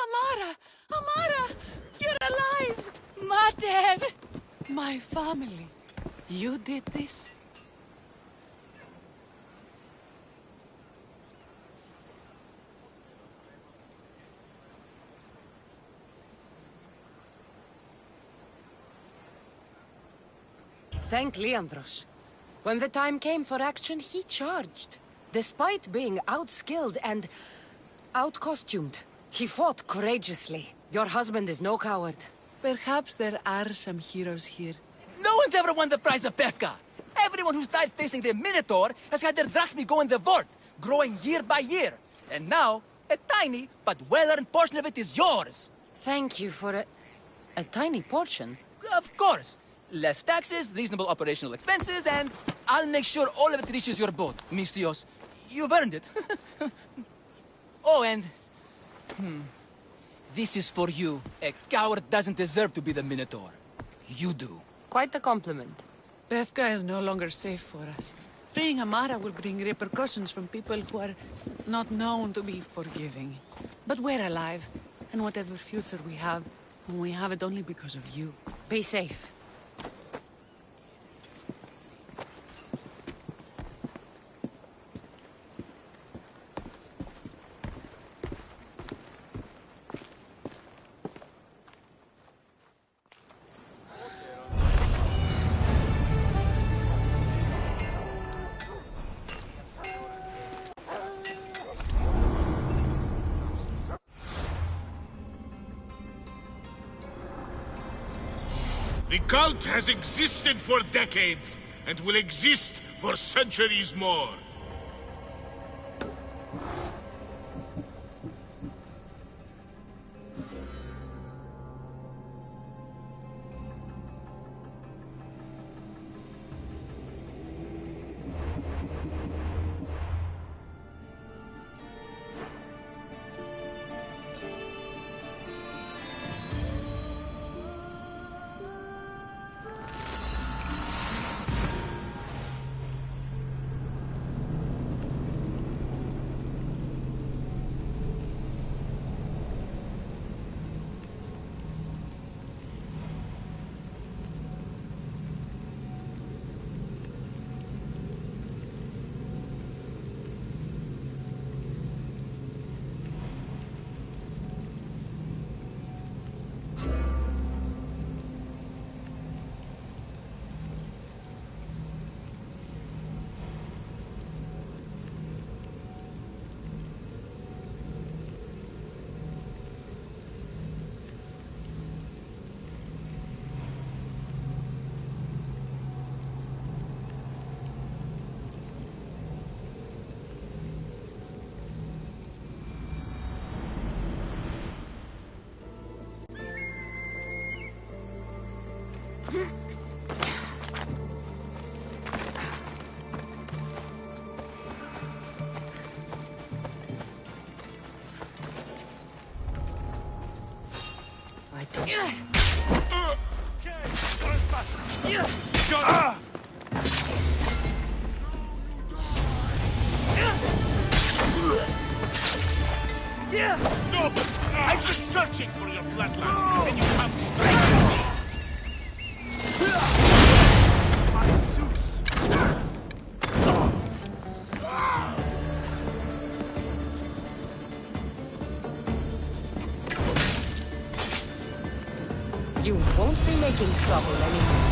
Amara! Amara! You're alive! Mater! My family. You did this? Thank Leandros. When the time came for action, he charged. Despite being outskilled and out-costumed, he fought courageously. Your husband is no coward. Perhaps there are some heroes here. No one's ever won the prize of Befka. Everyone who's died facing the Minotaur has had their drachmi go in the vault, growing year by year. And now, a tiny but well-earned portion of it is yours. Thank you for a tiny portion. Of course. Less taxes, reasonable operational expenses, and I'll make sure all of it reaches your boat, Mistios. You've earned it. Oh, and... This is for you. A coward doesn't deserve to be the Minotaur. You do. Quite the compliment. Befka is no longer safe for us. Freeing Amara will bring repercussions from people who are not known to be forgiving. But we're alive, and whatever future we have it only because of you. Be safe. The cult has existed for decades, and will exist for centuries more. No! I've been searching for your bloodline, and you come straight to me! You won't be making trouble anymore.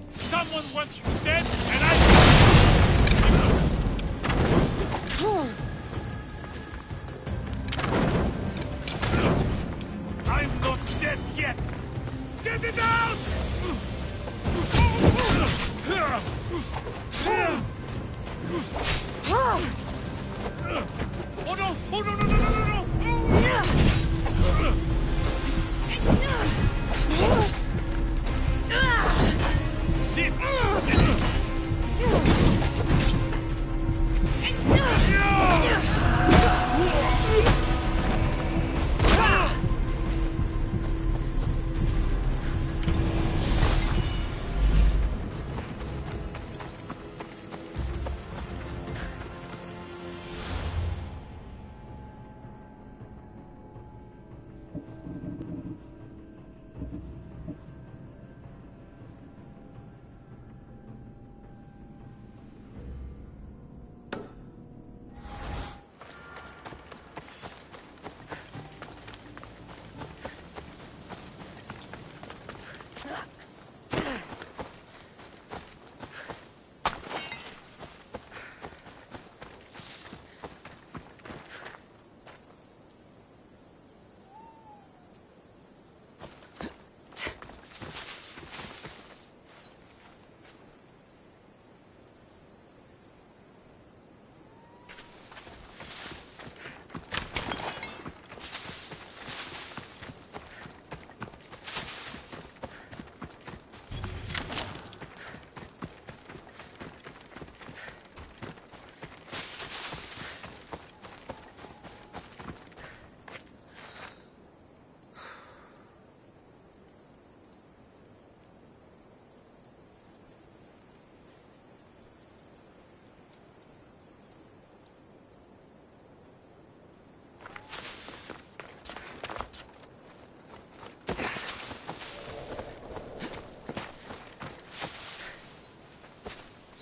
Someone wants you dead, and I'm not dead yet! Get it out! Oh no! Oh no, no, no, no, no, no! Sit!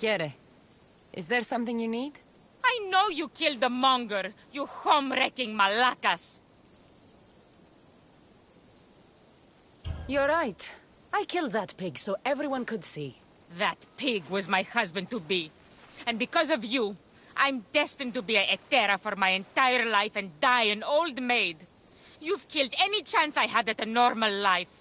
Kiere, is there something you need? I know you killed the monger, you home-wrecking malacas. You're right. I killed that pig so everyone could see. That pig was my husband-to-be. And because of you, I'm destined to be a hetera for my entire life and die an old maid. You've killed any chance I had at a normal life.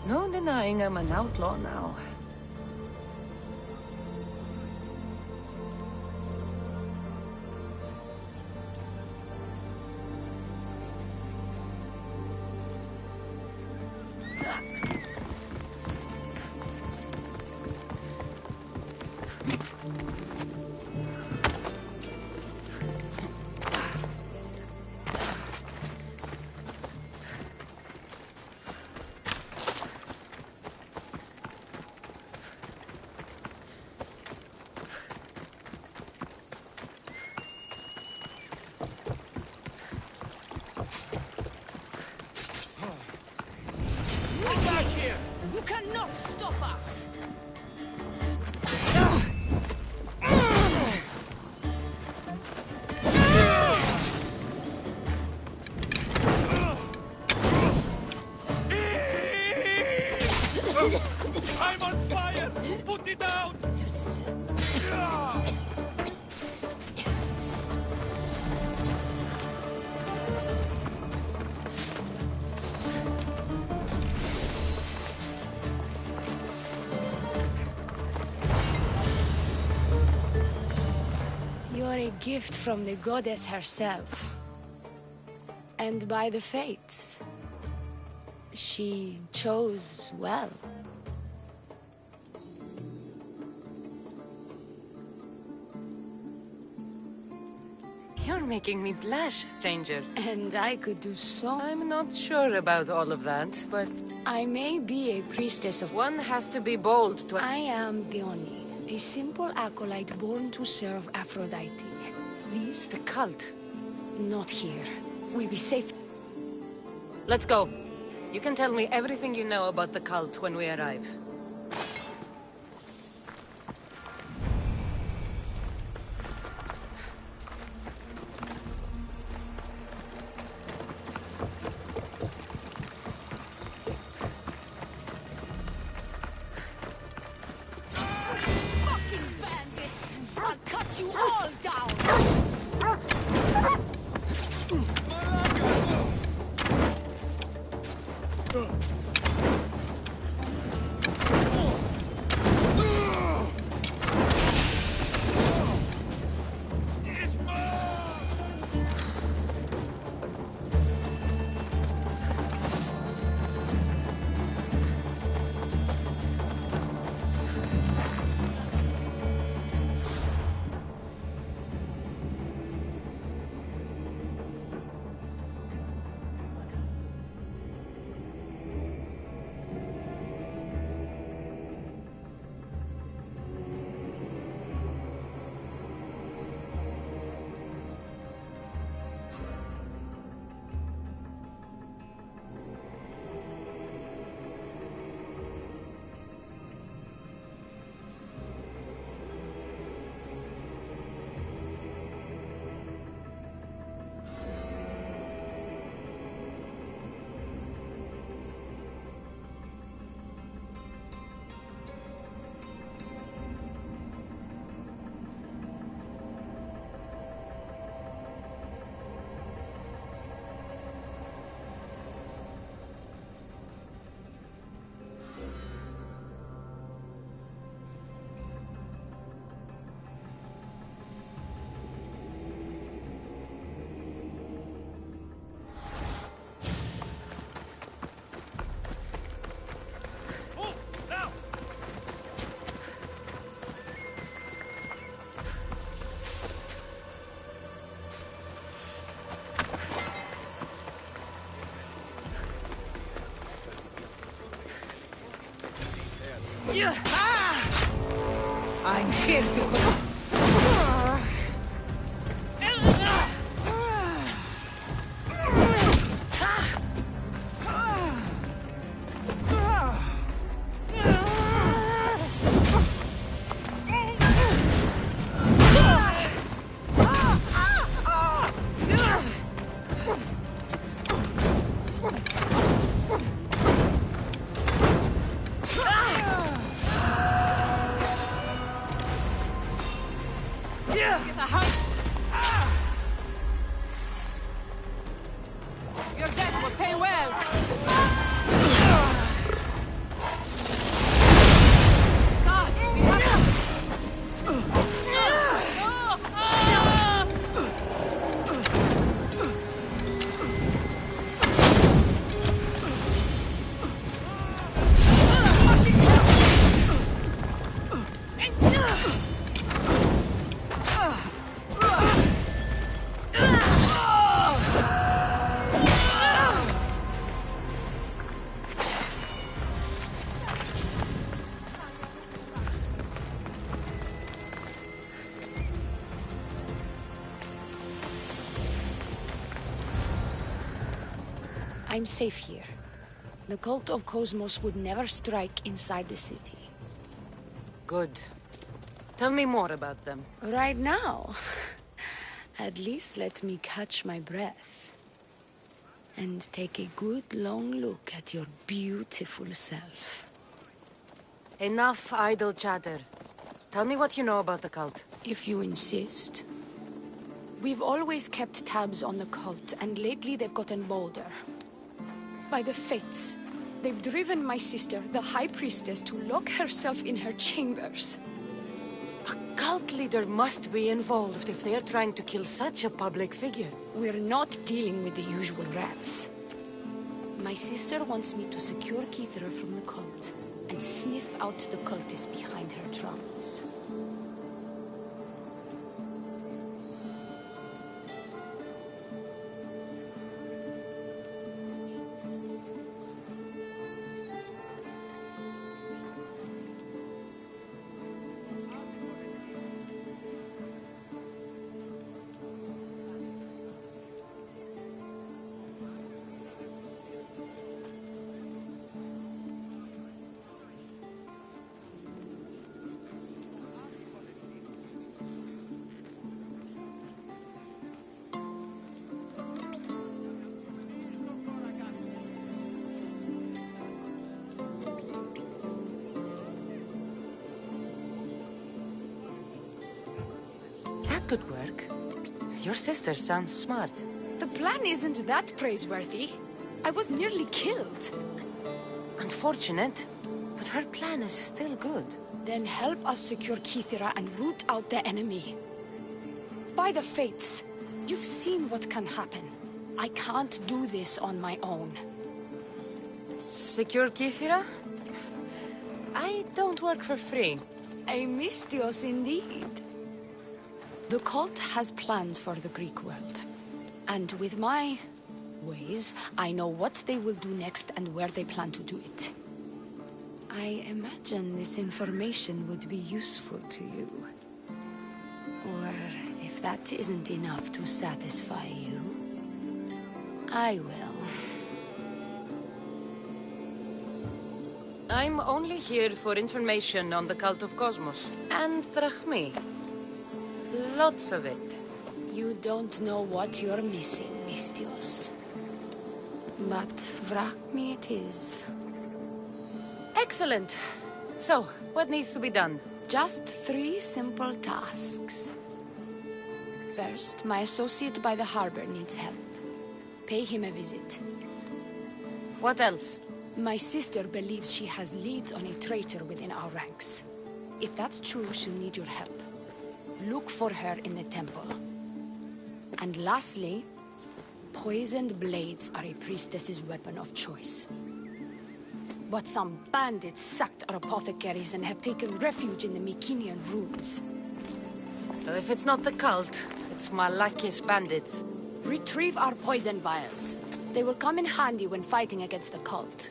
No denying I'm an outlaw now. You cannot stop us! I'm on fire! Put it out! You're a gift from the goddess herself. And by the fates. She chose well. You're making me blush, stranger. And I could do so. I'm not sure about all of that, but I may be a priestess of... one has to be bold to... I am Dione, a simple acolyte born to serve Aphrodite. Please? The cult. Not here. We'll be safe. Let's go. You can tell me everything you know about the cult when we arrive. Fucking bandits! I'll cut you all down! I'm here to... Your death will pay well. I'm safe here. The cult of Cosmos would never strike inside the city. Good. Tell me more about them. Right now? At least let me catch my breath. And take a good long look at your beautiful self. Enough idle chatter. Tell me what you know about the cult. If you insist. We've always kept tabs on the cult, and lately they've gotten bolder. By the fates, they've driven my sister, the High Priestess, to lock herself in her chambers. A cult leader must be involved if they're trying to kill such a public figure. We're not dealing with the usual rats. My sister wants me to secure Keithra from the cult, and sniff out the cultists behind her troubles. Could work. Your sister sounds smart. The plan isn't that praiseworthy. I was nearly killed. Unfortunate, but her plan is still good. Then help us secure Keithra and root out the enemy. By the fates, you've seen what can happen. I can't do this on my own. Secure Keithra? I don't work for free. A mystios indeed. The cult has plans for the Greek world. And with my ways, I know what they will do next and where they plan to do it. I imagine this information would be useful to you. Or if that isn't enough to satisfy you, I will. I'm only here for information on the cult of Cosmos. And drachmi. Lots of it. You don't know what you're missing, mystios. But drachmi it is. Excellent. So, what needs to be done? Just 3 simple tasks. First, my associate by the harbor needs help. Pay him a visit. What else? My sister believes she has leads on a traitor within our ranks. If that's true, she'll need your help. Look for her in the temple. And lastly, poisoned blades are a priestess's weapon of choice. But some bandits sacked our apothecaries and have taken refuge in the Mycenaean ruins. Well, if it's not the cult, it's Malakis bandits. Retrieve our poison vials. They will come in handy when fighting against the cult.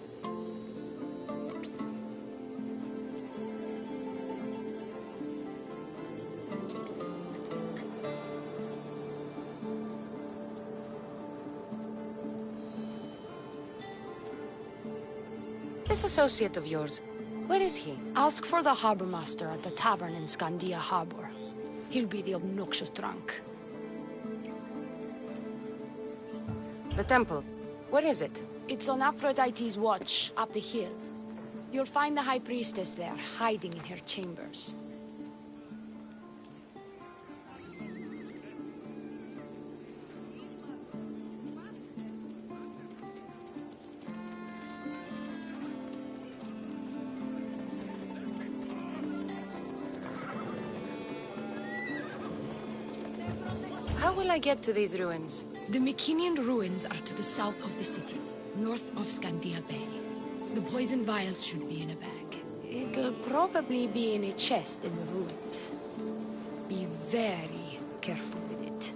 This associate of yours, where is he? Ask for the harbor master at the tavern in Scandia Harbor. He'll be the obnoxious drunk. The temple, where is it? It's on Aphrodite's watch, up the hill. You'll find the High Priestess there, hiding in her chambers. How will I get to these ruins? The Mycenaean ruins are to the south of the city, north of Scandia Bay. The poison vials should be in a bag. It'll probably be in a chest in the ruins. Be very careful with it.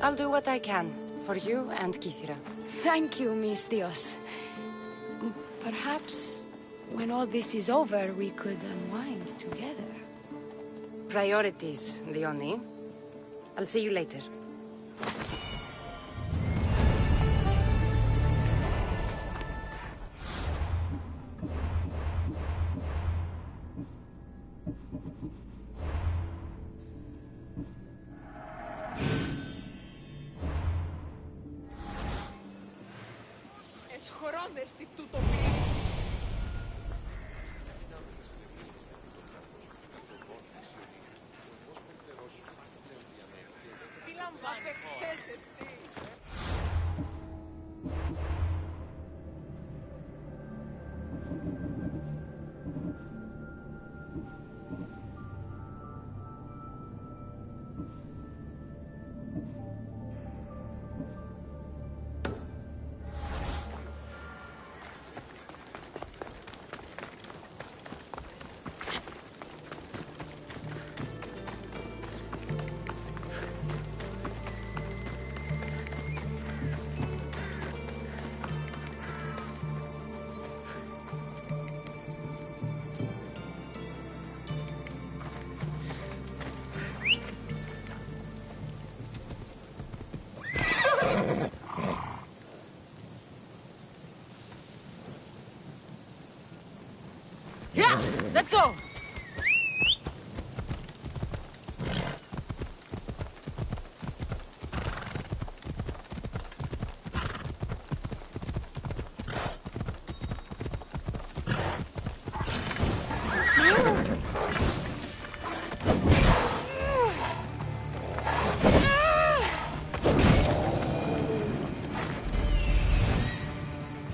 I'll do what I can, for you and Keithra. Thank you, Miss Dios. Perhaps, when all this is over, we could unwind together. Priorities, Leonie. I'll see you later. Εσχορόδεστη τούτο πήρε. Τι λαμβάνει. Απεχθέσεστη. Yeah, let's go.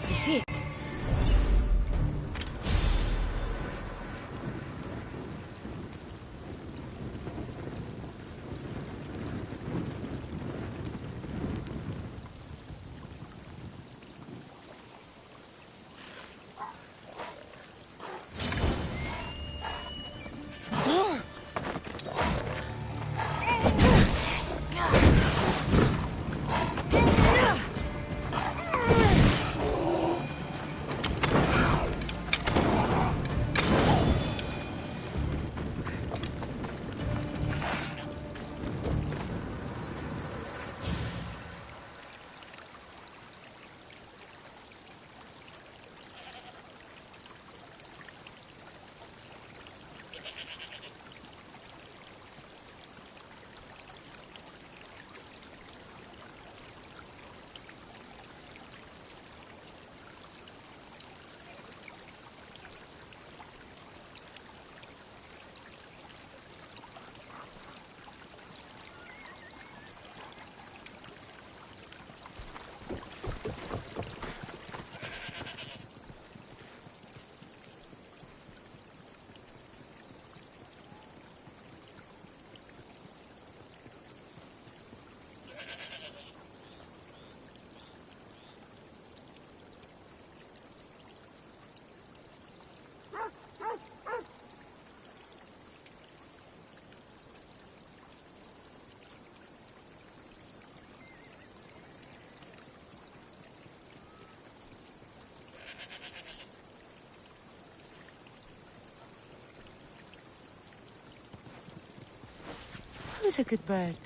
I see it. Who's a good bird?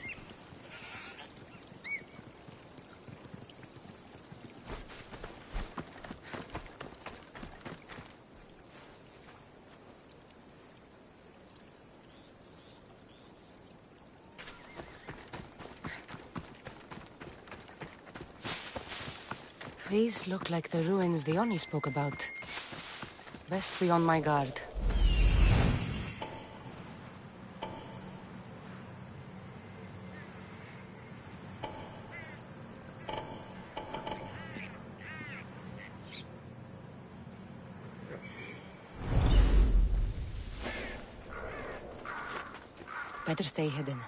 These look like the ruins the Oni spoke about. Best be on my guard. Better stay hidden.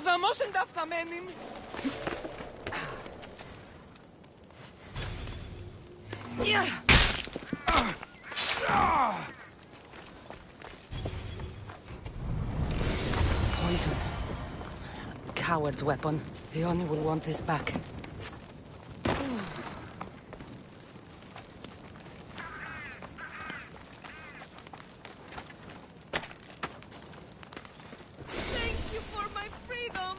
δαμός ενταφθαμένη. Poison. Coward's weapon. The Oni will want this back. Thank you for my freedom.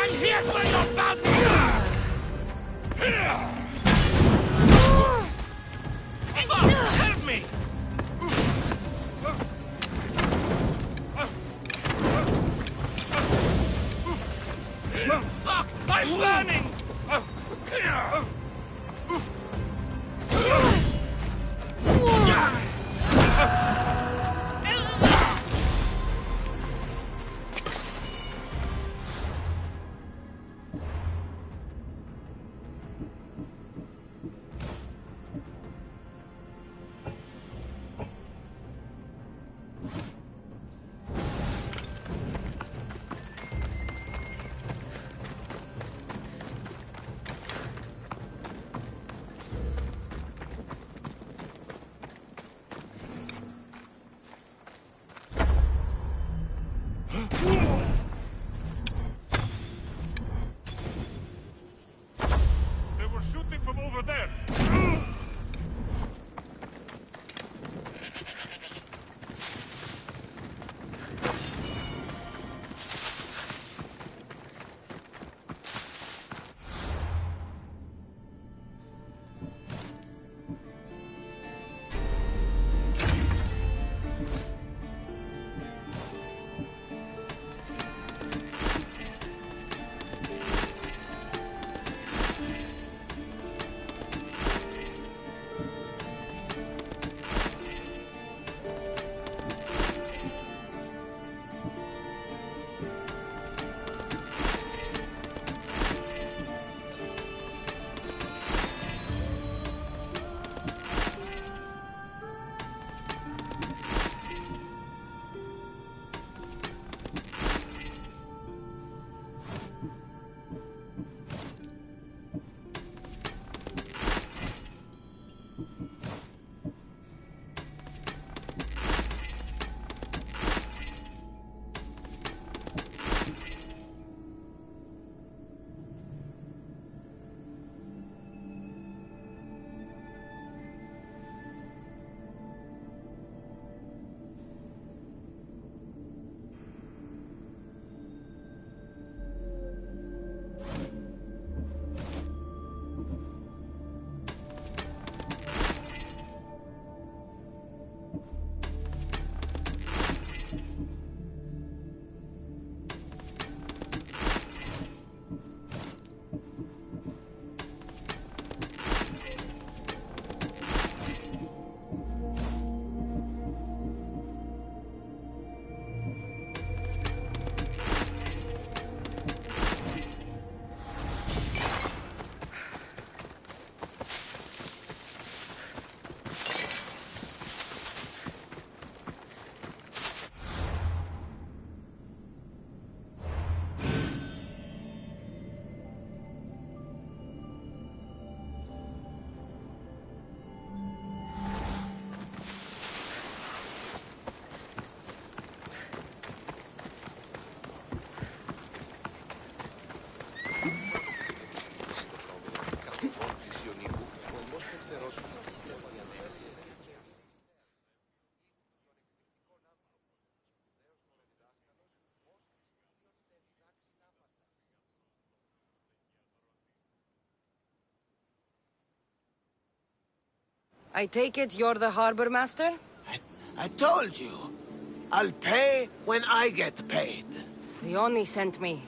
I'm here for your bounty! Fuck! Help me! Fuck! I'm burning! They were shooting from over there. I take it you're the harbor master? I told you. I'll pay when I get paid. Leonie sent me.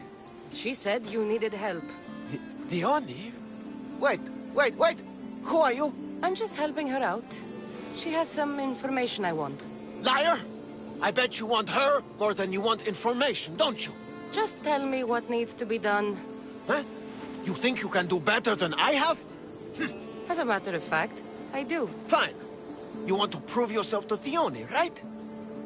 She said you needed help. Leonie? Wait. Who are you? I'm just helping her out. She has some information I want. Liar! I bet you want her more than you want information, don't you? Just tell me what needs to be done. Huh? You think you can do better than I have? As a matter of fact, I do. Fine. You want to prove yourself to Theone, right?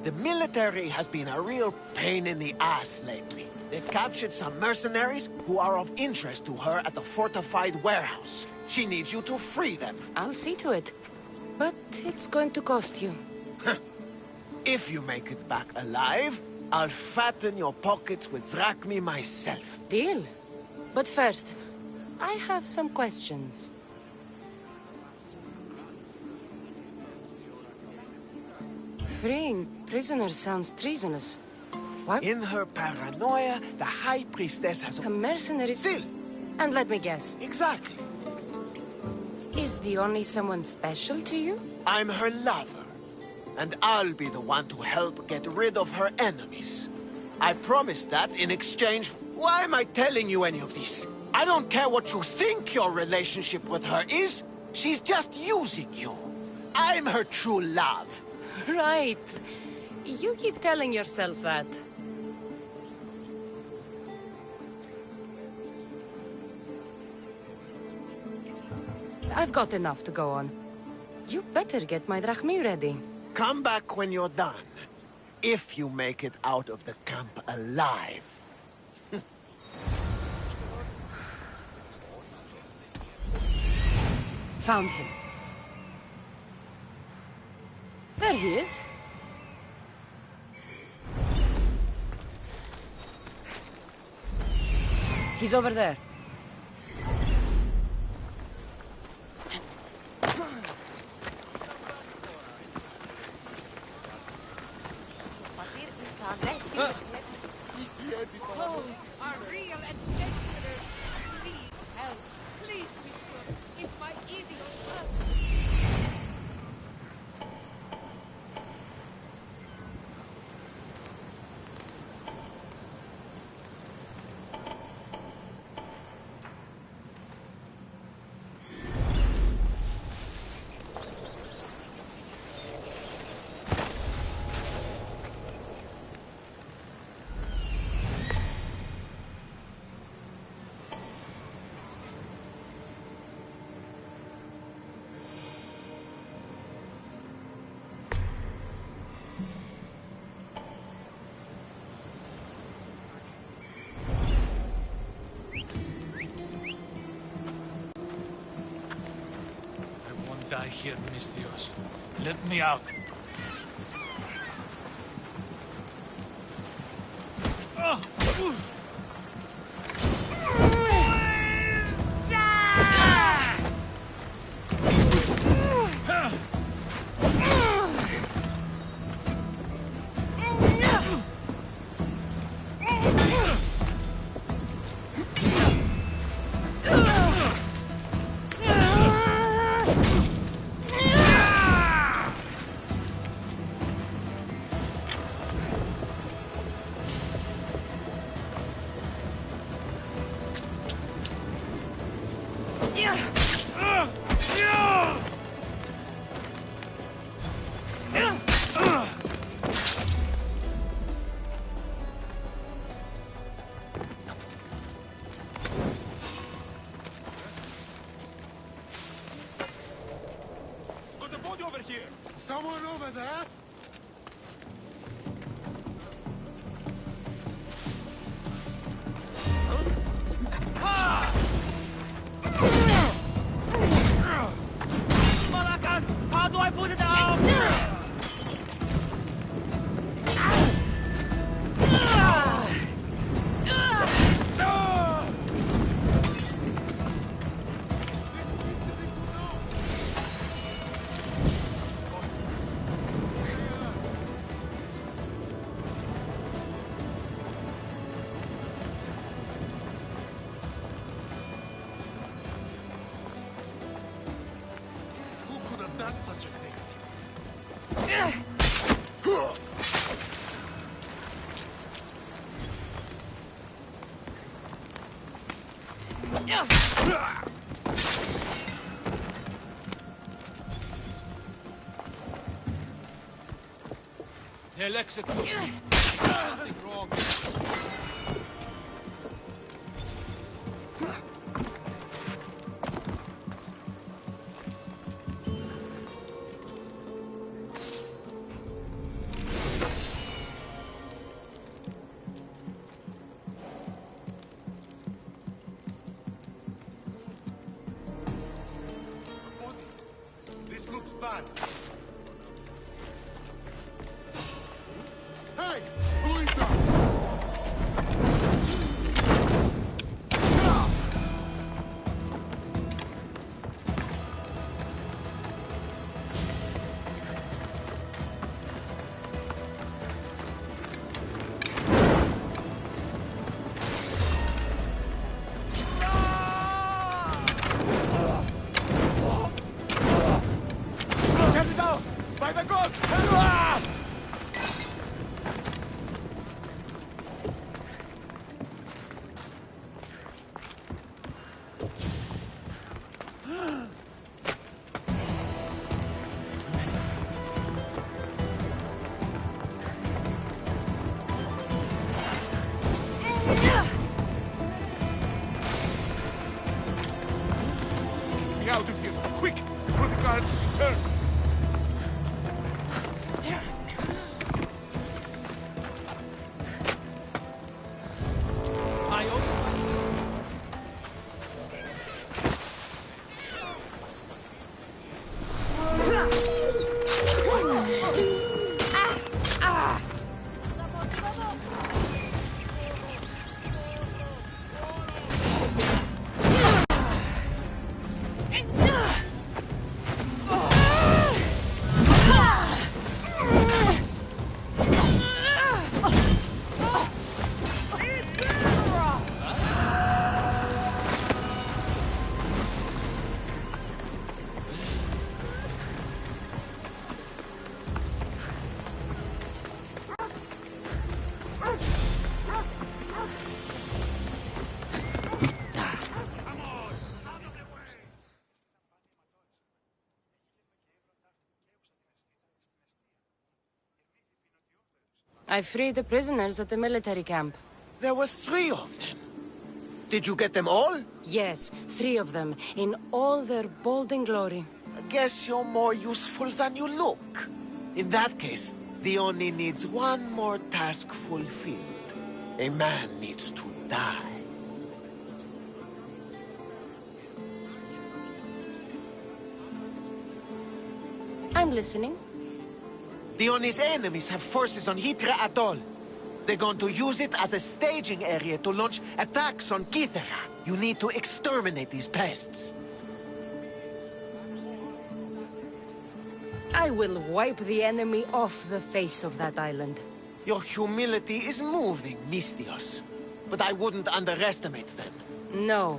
The military has been a real pain in the ass lately. They've captured some mercenaries who are of interest to her at the fortified warehouse. She needs you to free them. I'll see to it. But it's going to cost you. If you make it back alive, I'll fatten your pockets with drachmi myself. Deal. But first, I have some questions. Freeing prisoners sounds treasonous. What? In her paranoia, the High Priestess has a mercenary... Still! And let me guess. Exactly. Is the only someone special to you? I'm her lover. And I'll be the one to help get rid of her enemies. I promised that in exchange... Why am I telling you any of this? I don't care what you think your relationship with her is. She's just using you. I'm her true love. Right. You keep telling yourself that. I've got enough to go on. You better get my drachmi ready. Come back when you're done. If you make it out of the camp alive. Found him. There he is. He's over there. Oh, a real adventurer. Please help. Please, mistress. It's my idiot husband. Die here, mis Dios. Let me out. Someone over there? Malakas, how do I put it out? done such a thing. They'll execute you. Nothing wrong. This looks bad. Hey! Who is that? Get it out! By the gods! Get me out of here, quick, before the guards return. I also... I freed the prisoners at the military camp. There were 3 of them. Did you get them all? Yes, 3 of them, in all their bold glory. I guess you're more useful than you look. In that case, the Oni needs one more task fulfilled. A man needs to die. I'm listening. The Oni's enemies have forces on Hitra Atoll. They're going to use it as a staging area to launch attacks on Kithera. You need to exterminate these pests. I will wipe the enemy off the face of that island. Your humility is moving, Mistios. But I wouldn't underestimate them. No.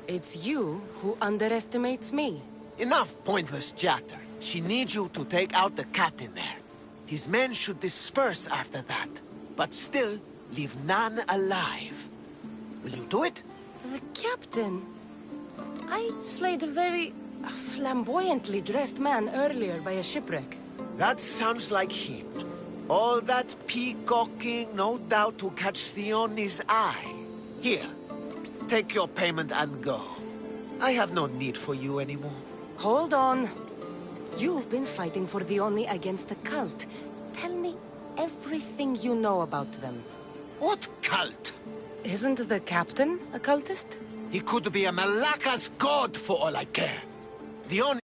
It's you who underestimates me. Enough pointless chatter. She needs you to take out the captain there. His men should disperse after that, but still leave none alive. Will you do it? The captain? I slayed a very flamboyantly dressed man earlier by a shipwreck. That sounds like him. All that peacocking, no doubt to catch Theoni's eye. Here, take your payment and go. I have no need for you anymore. Hold on. You've been fighting for the Oni against the cult. Tell me everything you know about them. What cult? Isn't the captain a cultist? He could be a Malaka's god for all I care. The Oni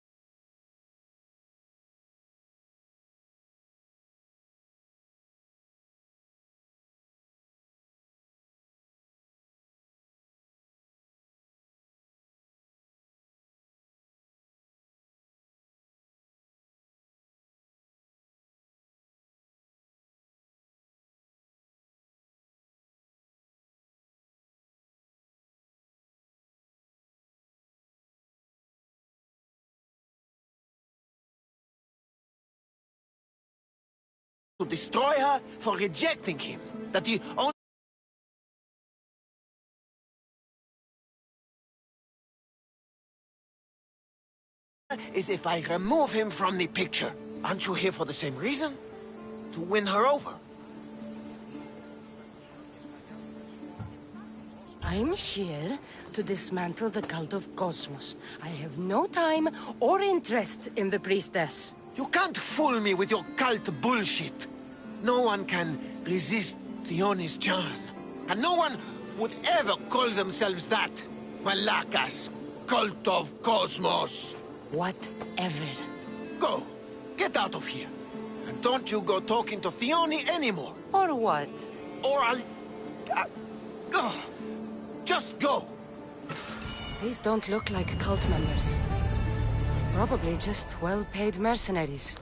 to destroy her for rejecting him. That the only is if I remove him from the picture. Aren't you here for the same reason? To win her over? I'm here to dismantle the cult of Cosmos. I have no time or interest in the priestess. You can't fool me with your cult bullshit. No one can resist Theoni's charm. And no one would ever call themselves that. Malakas, cult of Cosmos. Whatever. Go. Get out of here. And don't you go talking to Theoni anymore. Or what? Or I'll... just go. These don't look like cult members. Probably just well-paid mercenaries.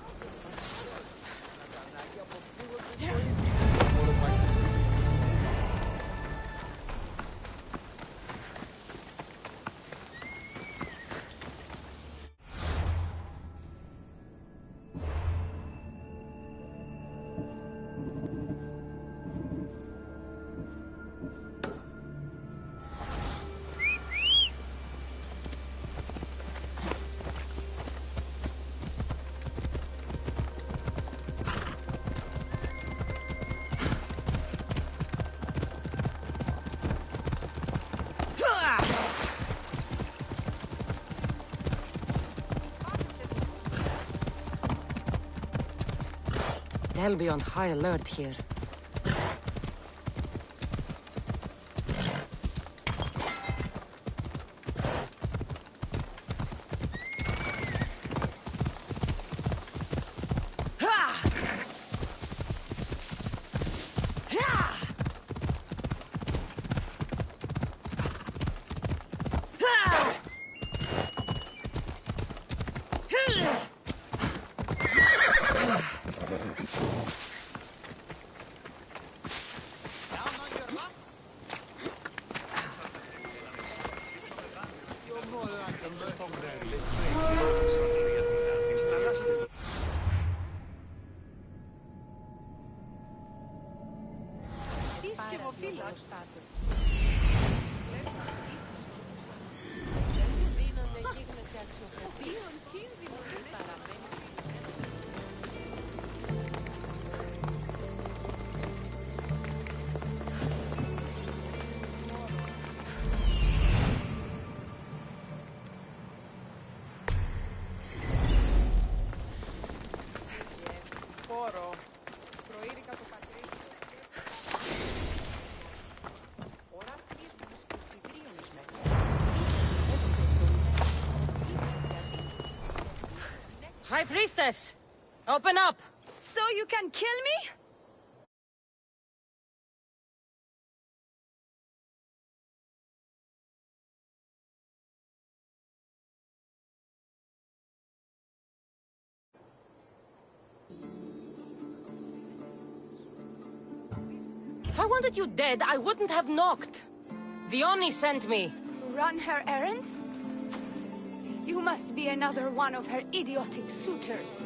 They'll be on high alert here. High Priestess! Open up! So you can kill me? If I wanted you dead, I wouldn't have knocked. Theoni sent me. Run her errands? You must be another one of her idiotic suitors.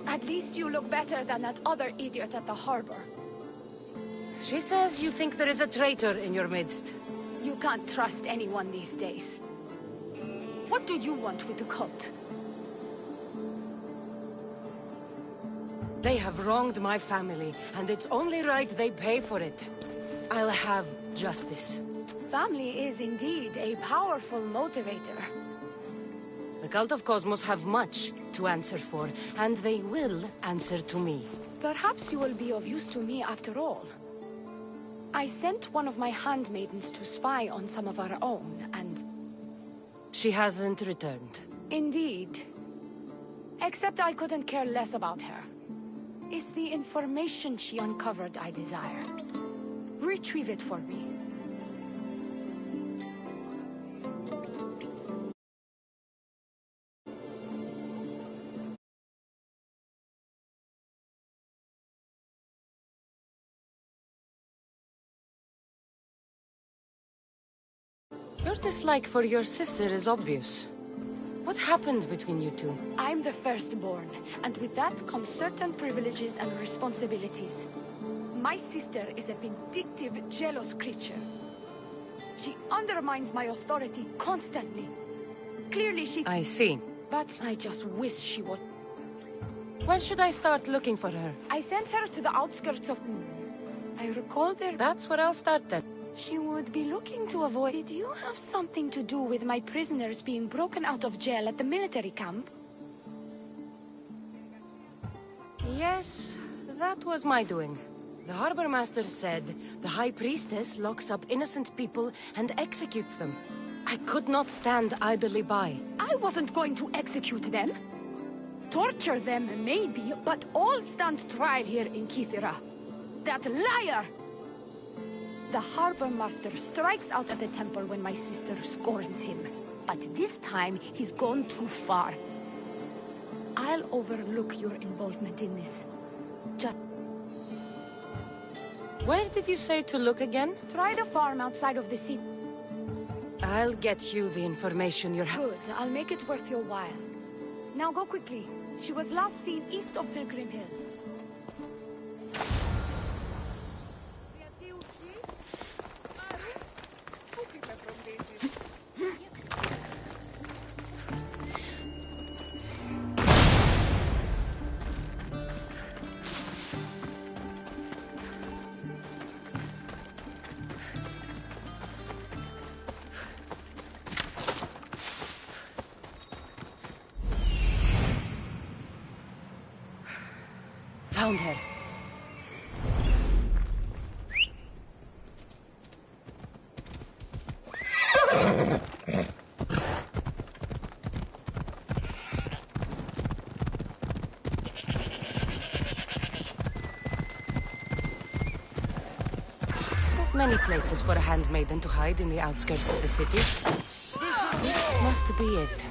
At least you look better than that other idiot at the harbor. She says you think there is a traitor in your midst. You can't trust anyone these days. What do you want with the cult? They have wronged my family, and it's only right they pay for it. I'll have justice. Family is indeed a powerful motivator. The Cult of Cosmos have much to answer for, and they will answer to me. Perhaps you will be of use to me after all. I sent one of my handmaidens to spy on some of our own, and... She hasn't returned. Indeed. Except I couldn't care less about her. It's the information she uncovered I desire. Retrieve it for me. Your dislike for your sister is obvious. What happened between you two? I'm the firstborn, and with that comes certain privileges and responsibilities. My sister is a vindictive, jealous creature. She undermines my authority constantly. Clearly she... I see. But I just wish she was... When should I start looking for her? I sent her to the outskirts of... I recall there... That's where I'll start then. She would be looking to avoid... Did you have something to do with my prisoners being broken out of jail at the military camp? Yes, that was my doing. The Harbor Master said the High Priestess locks up innocent people and executes them. I could not stand idly by. I wasn't going to execute them. Torture them, maybe, but all stand trial here in Kithira. That liar! The Harbor Master strikes out at the temple when my sister scorns him. But this time, he's gone too far. I'll overlook your involvement in this. Just... Where did you say to look again? Try the farm outside of the city. I'll get you the information you're... Good. I'll make it worth your while. Now go quickly. She was last seen east of Pilgrim Hill. Found her. Not many places for a handmaiden to hide in the outskirts of the city. This must be it.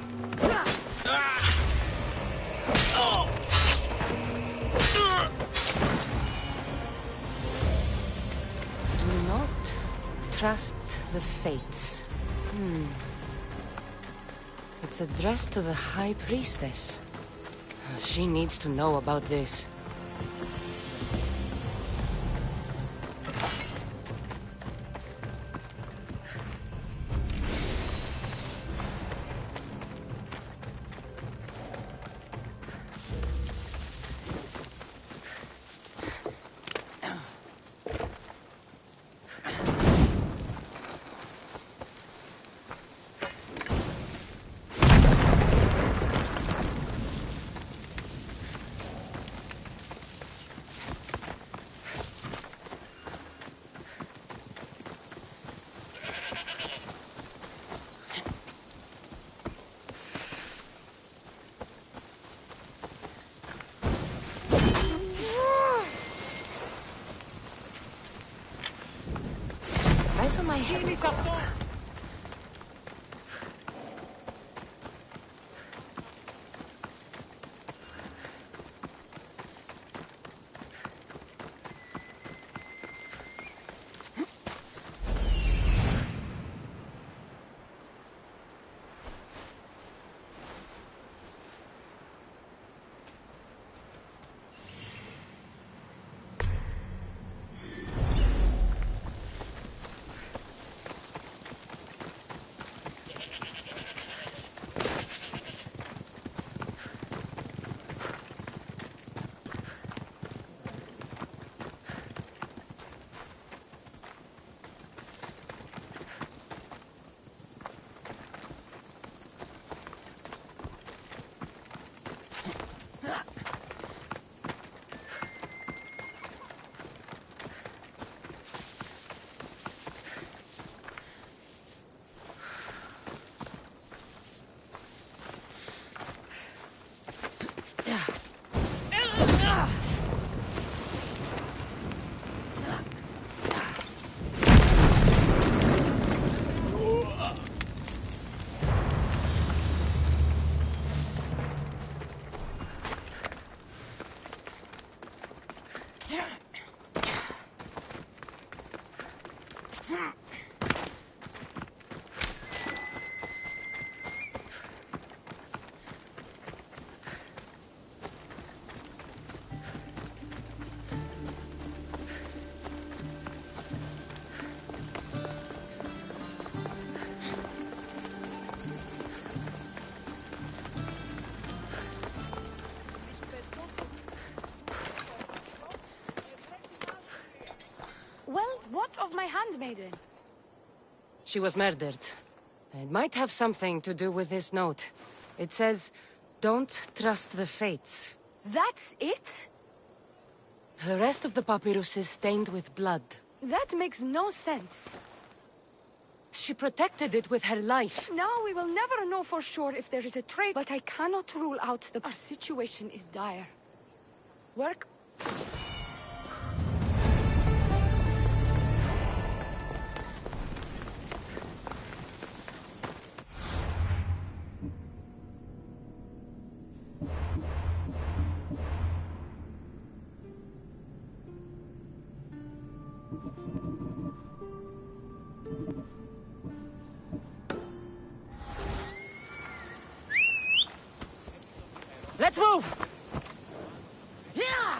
Trust the fates. It's addressed to the High Priestess. She needs to know about this. Eyes on my head. handmaiden? She was murdered. It might have something to do with this note. It says, "Don't trust the fates." That's it? The rest of the papyrus is stained with blood. That makes no sense. She protected it with her life. Now we will never know for sure if there is a trade, but I cannot rule out that our situation is dire. Work. Let's move! Yeah!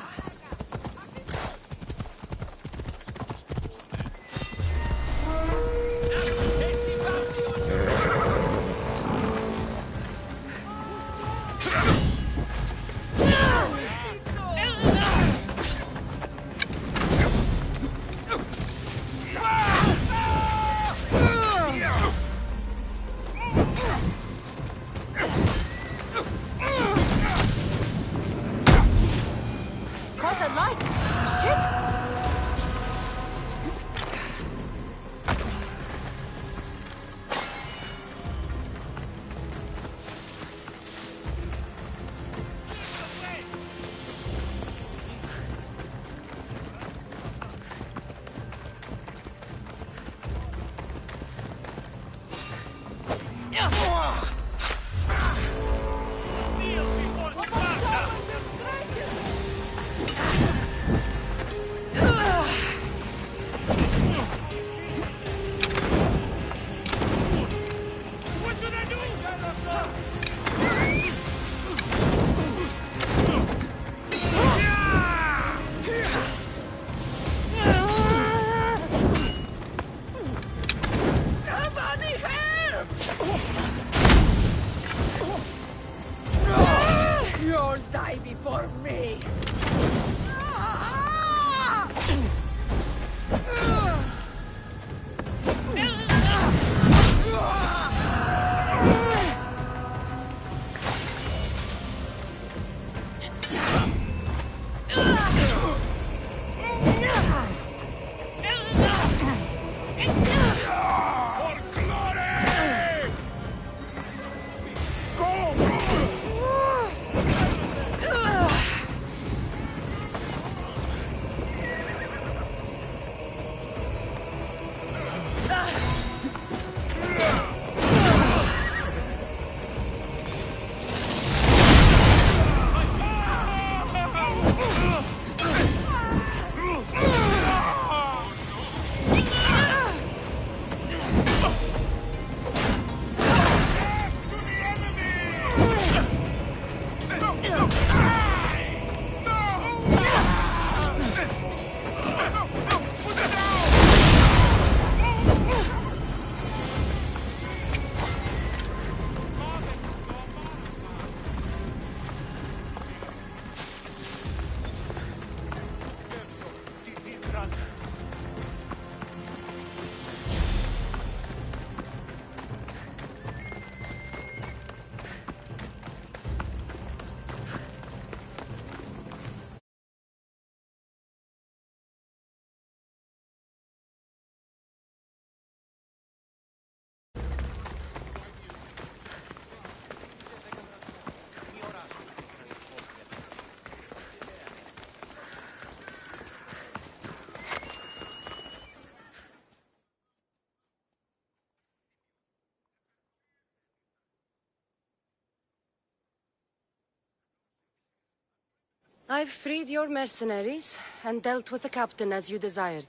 I've freed your mercenaries and dealt with the captain as you desired.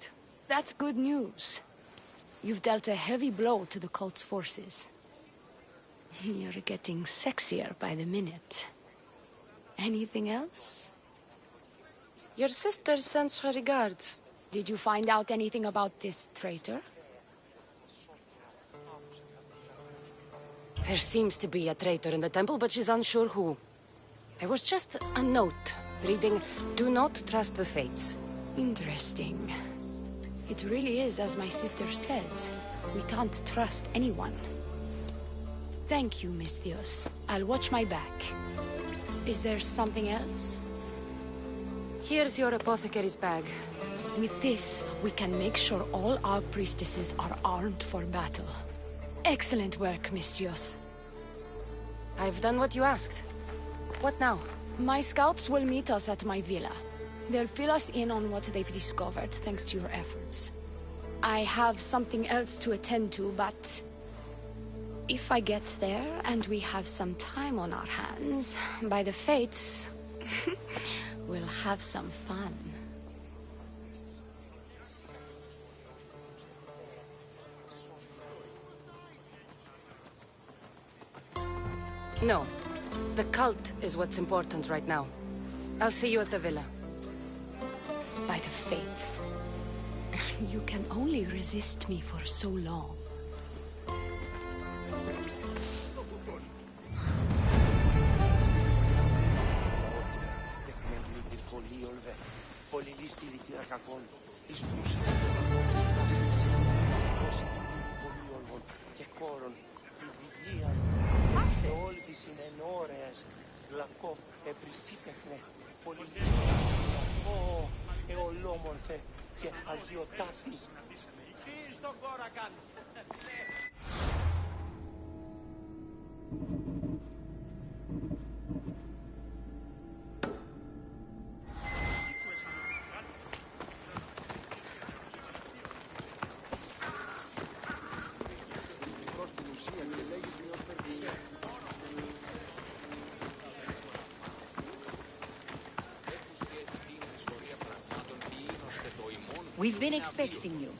That's good news. You've dealt a heavy blow to the cult's forces. You're getting sexier by the minute. Anything else? Your sister sends her regards. Did you find out anything about this traitor? There seems to be a traitor in the temple, but she's unsure who. There was just a note reading, "Do not trust the fates." Interesting. It really is as my sister says. We can't trust anyone. Thank you, Miss Theos. I'll watch my back. Is there something else? Here's your apothecary's bag. With this, we can make sure all our priestesses are armed for battle. Excellent work, Miss Theos. I've done what you asked. What now? My scouts will meet us at my villa. They'll fill us in on what they've discovered, thanks to your efforts. I have something else to attend to, but... if I get there and we have some time on our hands, by the fates, we'll have some fun. No. The cult is what's important right now. I'll see you at the villa. By the fates. You can only resist me for so long. We've been expecting you.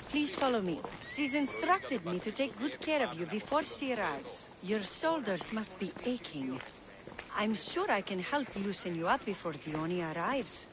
Please follow me. She's instructed me to take good care of you before she arrives. Your shoulders must be aching. I'm sure I can help loosen you up before Dione arrives.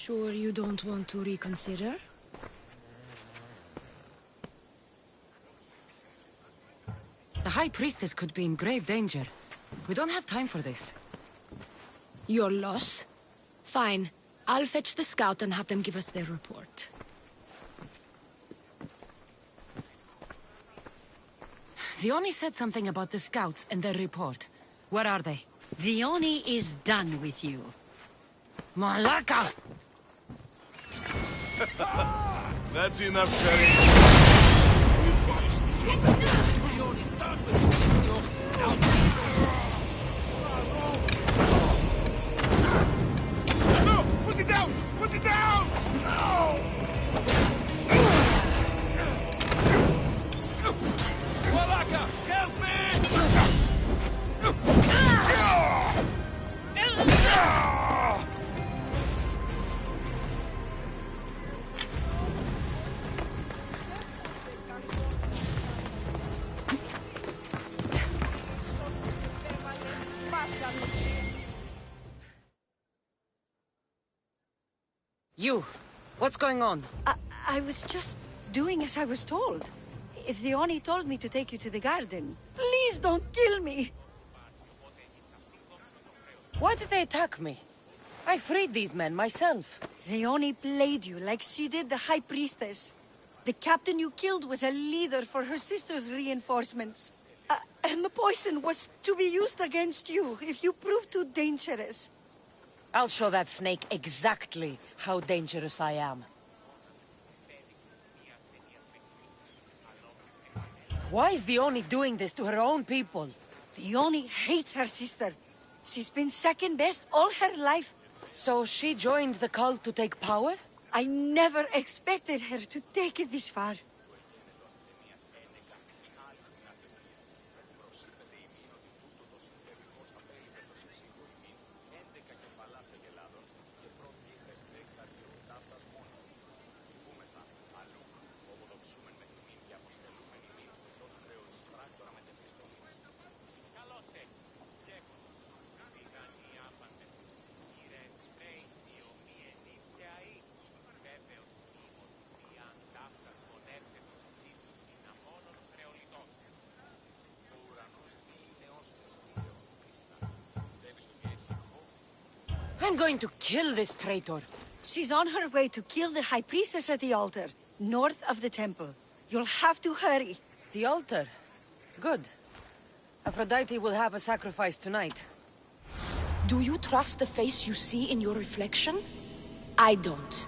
Sure you don't want to reconsider? The High Priestess could be in grave danger. We don't have time for this. Your loss? Fine. I'll fetch the scout and have them give us their report. The Oni said something about the scouts and their report. Where are they? The Oni is done with you. Malaka! That's enough, Sherry. No! Put it down! Put it down! No! Malaka, help me! You! What's going on? I was just doing as I was told. If the Oni told me to take you to the garden, please don't kill me! Why did they attack me? I freed these men myself. The Oni played you like she did the High Priestess. The captain you killed was a leader for her sister's reinforcements. And the poison was to be used against you if you prove too dangerous. I'll show that snake exactly how dangerous I am. Why is the Oni doing this to her own people? The Oni hates her sister. She's been second best all her life. So she joined the cult to take power? I never expected her to take it this far. I'm going to kill this traitor. She's on her way to kill the High Priestess at the altar, north of the temple. You'll have to hurry. The altar? Good. Aphrodite will have a sacrifice tonight. Do you trust the face you see in your reflection? I don't.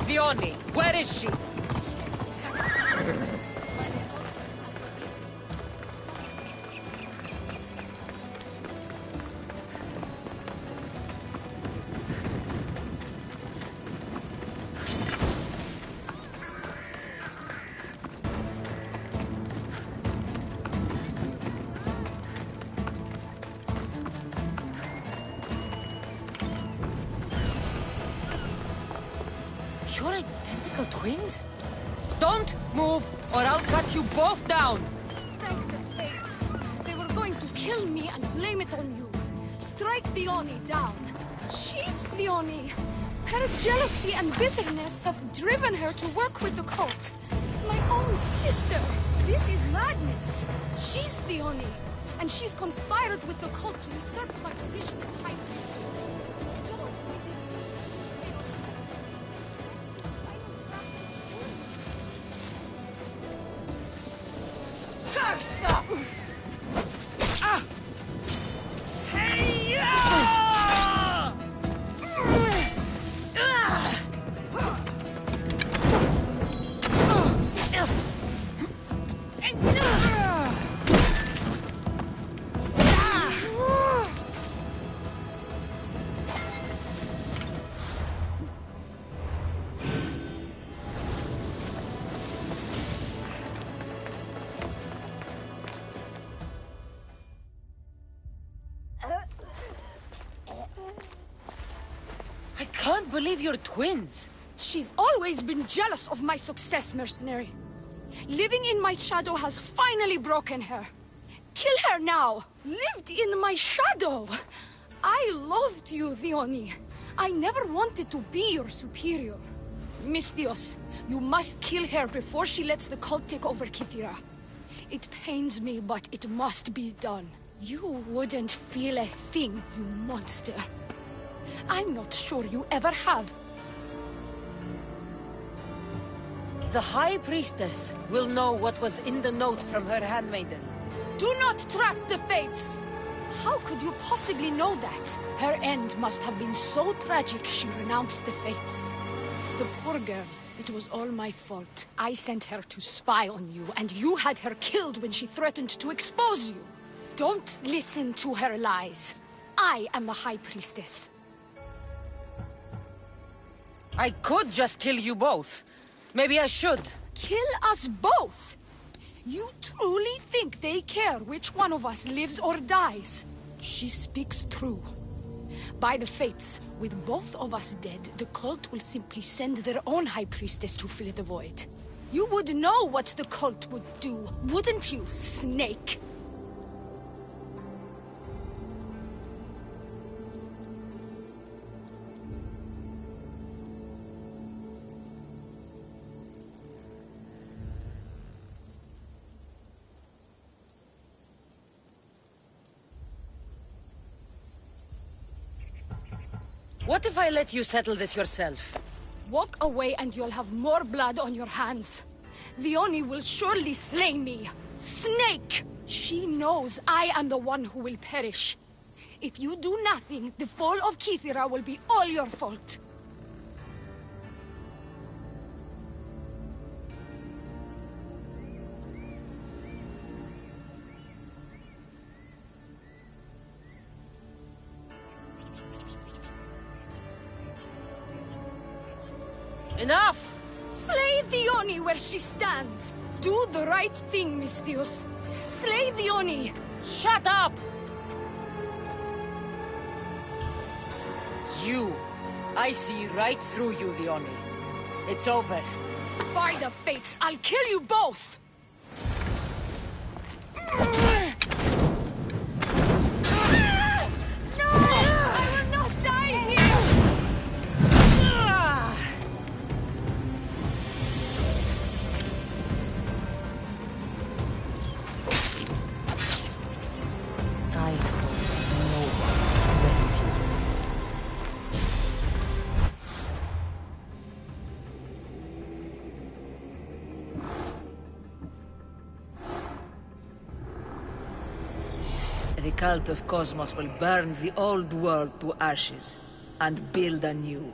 The Oni, where is she? You're identical twins? Don't move, or I'll cut you both down! Thank the fates. They were going to kill me and blame it on you. strike the Oni down. She's the Oni. Her jealousy and bitterness have driven her to work with the cult. My own sister. This is madness. She's the Oni, and she's conspired with the cult to usurp my position as High Priestess. Don't be deceived, Mistyos. Curse them! I can't believe you're twins. She's always been jealous of my success, mercenary. Living in my shadow has finally broken her. Kill her now! Lived in my shadow! I loved you, Theoni. I never wanted to be your superior. Mistyos, you must kill her before she lets the cult take over Kythera. It pains me, but it must be done. You wouldn't feel a thing, you monster. I'm not sure you ever have. The High Priestess will know what was in the note from her handmaiden. Do not trust the Fates! How could you possibly know that? Her end must have been so tragic she renounced the Fates. The poor girl, it was all my fault. I sent her to spy on you, and you had her killed when she threatened to expose you. Don't listen to her lies. I am the High Priestess. I could just kill you both. Maybe I should. Kill us both? You truly think they care which one of us lives or dies? She speaks true. By the Fates, with both of us dead, the cult will simply send their own High Priestess to fill the void. You would know what the cult would do, wouldn't you, Snake? What if I let you settle this yourself? Walk away and you'll have more blood on your hands. The Oni will surely slay me. Snake! She knows I am the one who will perish. If you do nothing, the fall of Kythera will be all your fault. Enough! Slay the Oni where she stands! Do the right thing, Mistyos. Slay the Oni! Shut up! You. I see right through you, the Oni. It's over. By the Fates, I'll kill you both! The cult of Cosmos will burn the old world to ashes and build anew.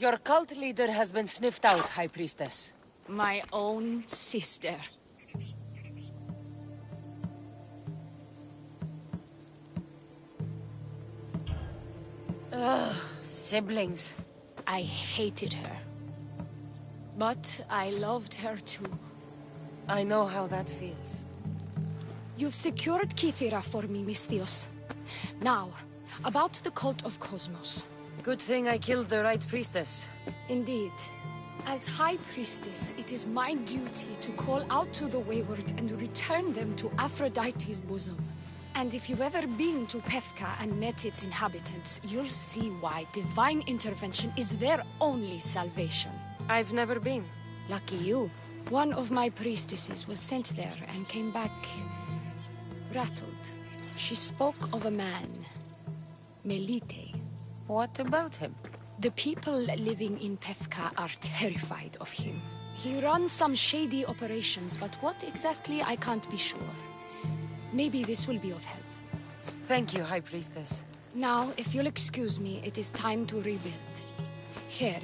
Your cult leader has been sniffed out, High Priestess. My own sister. Ugh, siblings. I hated her. But I loved her too. I know how that feels. You've secured Kythera for me, Misthios. Now, about the cult of Cosmos. Good thing I killed the right priestess. Indeed. As High Priestess, it is my duty to call out to the wayward and return them to Aphrodite's bosom. And if you've ever been to Pefka and met its inhabitants, you'll see why divine intervention is their only salvation. I've never been. Lucky you. One of my priestesses was sent there and came back rattled. She spoke of a man, Melite. What about him? The people living in Pefka are terrified of him. He runs some shady operations, but what exactly I can't be sure. Maybe this will be of help. Thank you, High Priestess. Now, if you'll excuse me, it is time to rebuild. Here.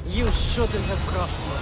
You shouldn't have crossed me.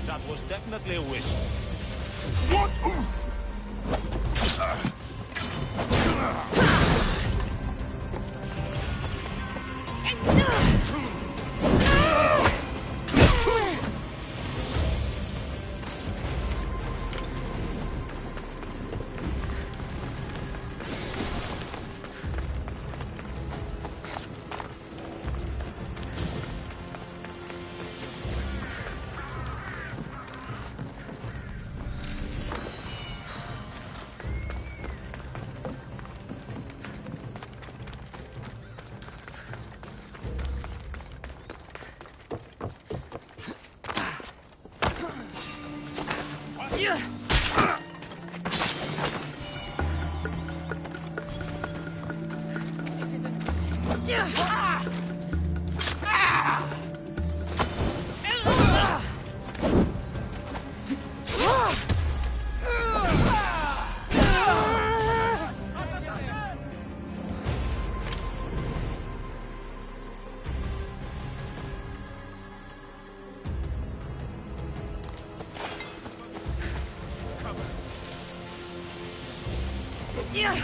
That was definitely a whistle. What? Yeah.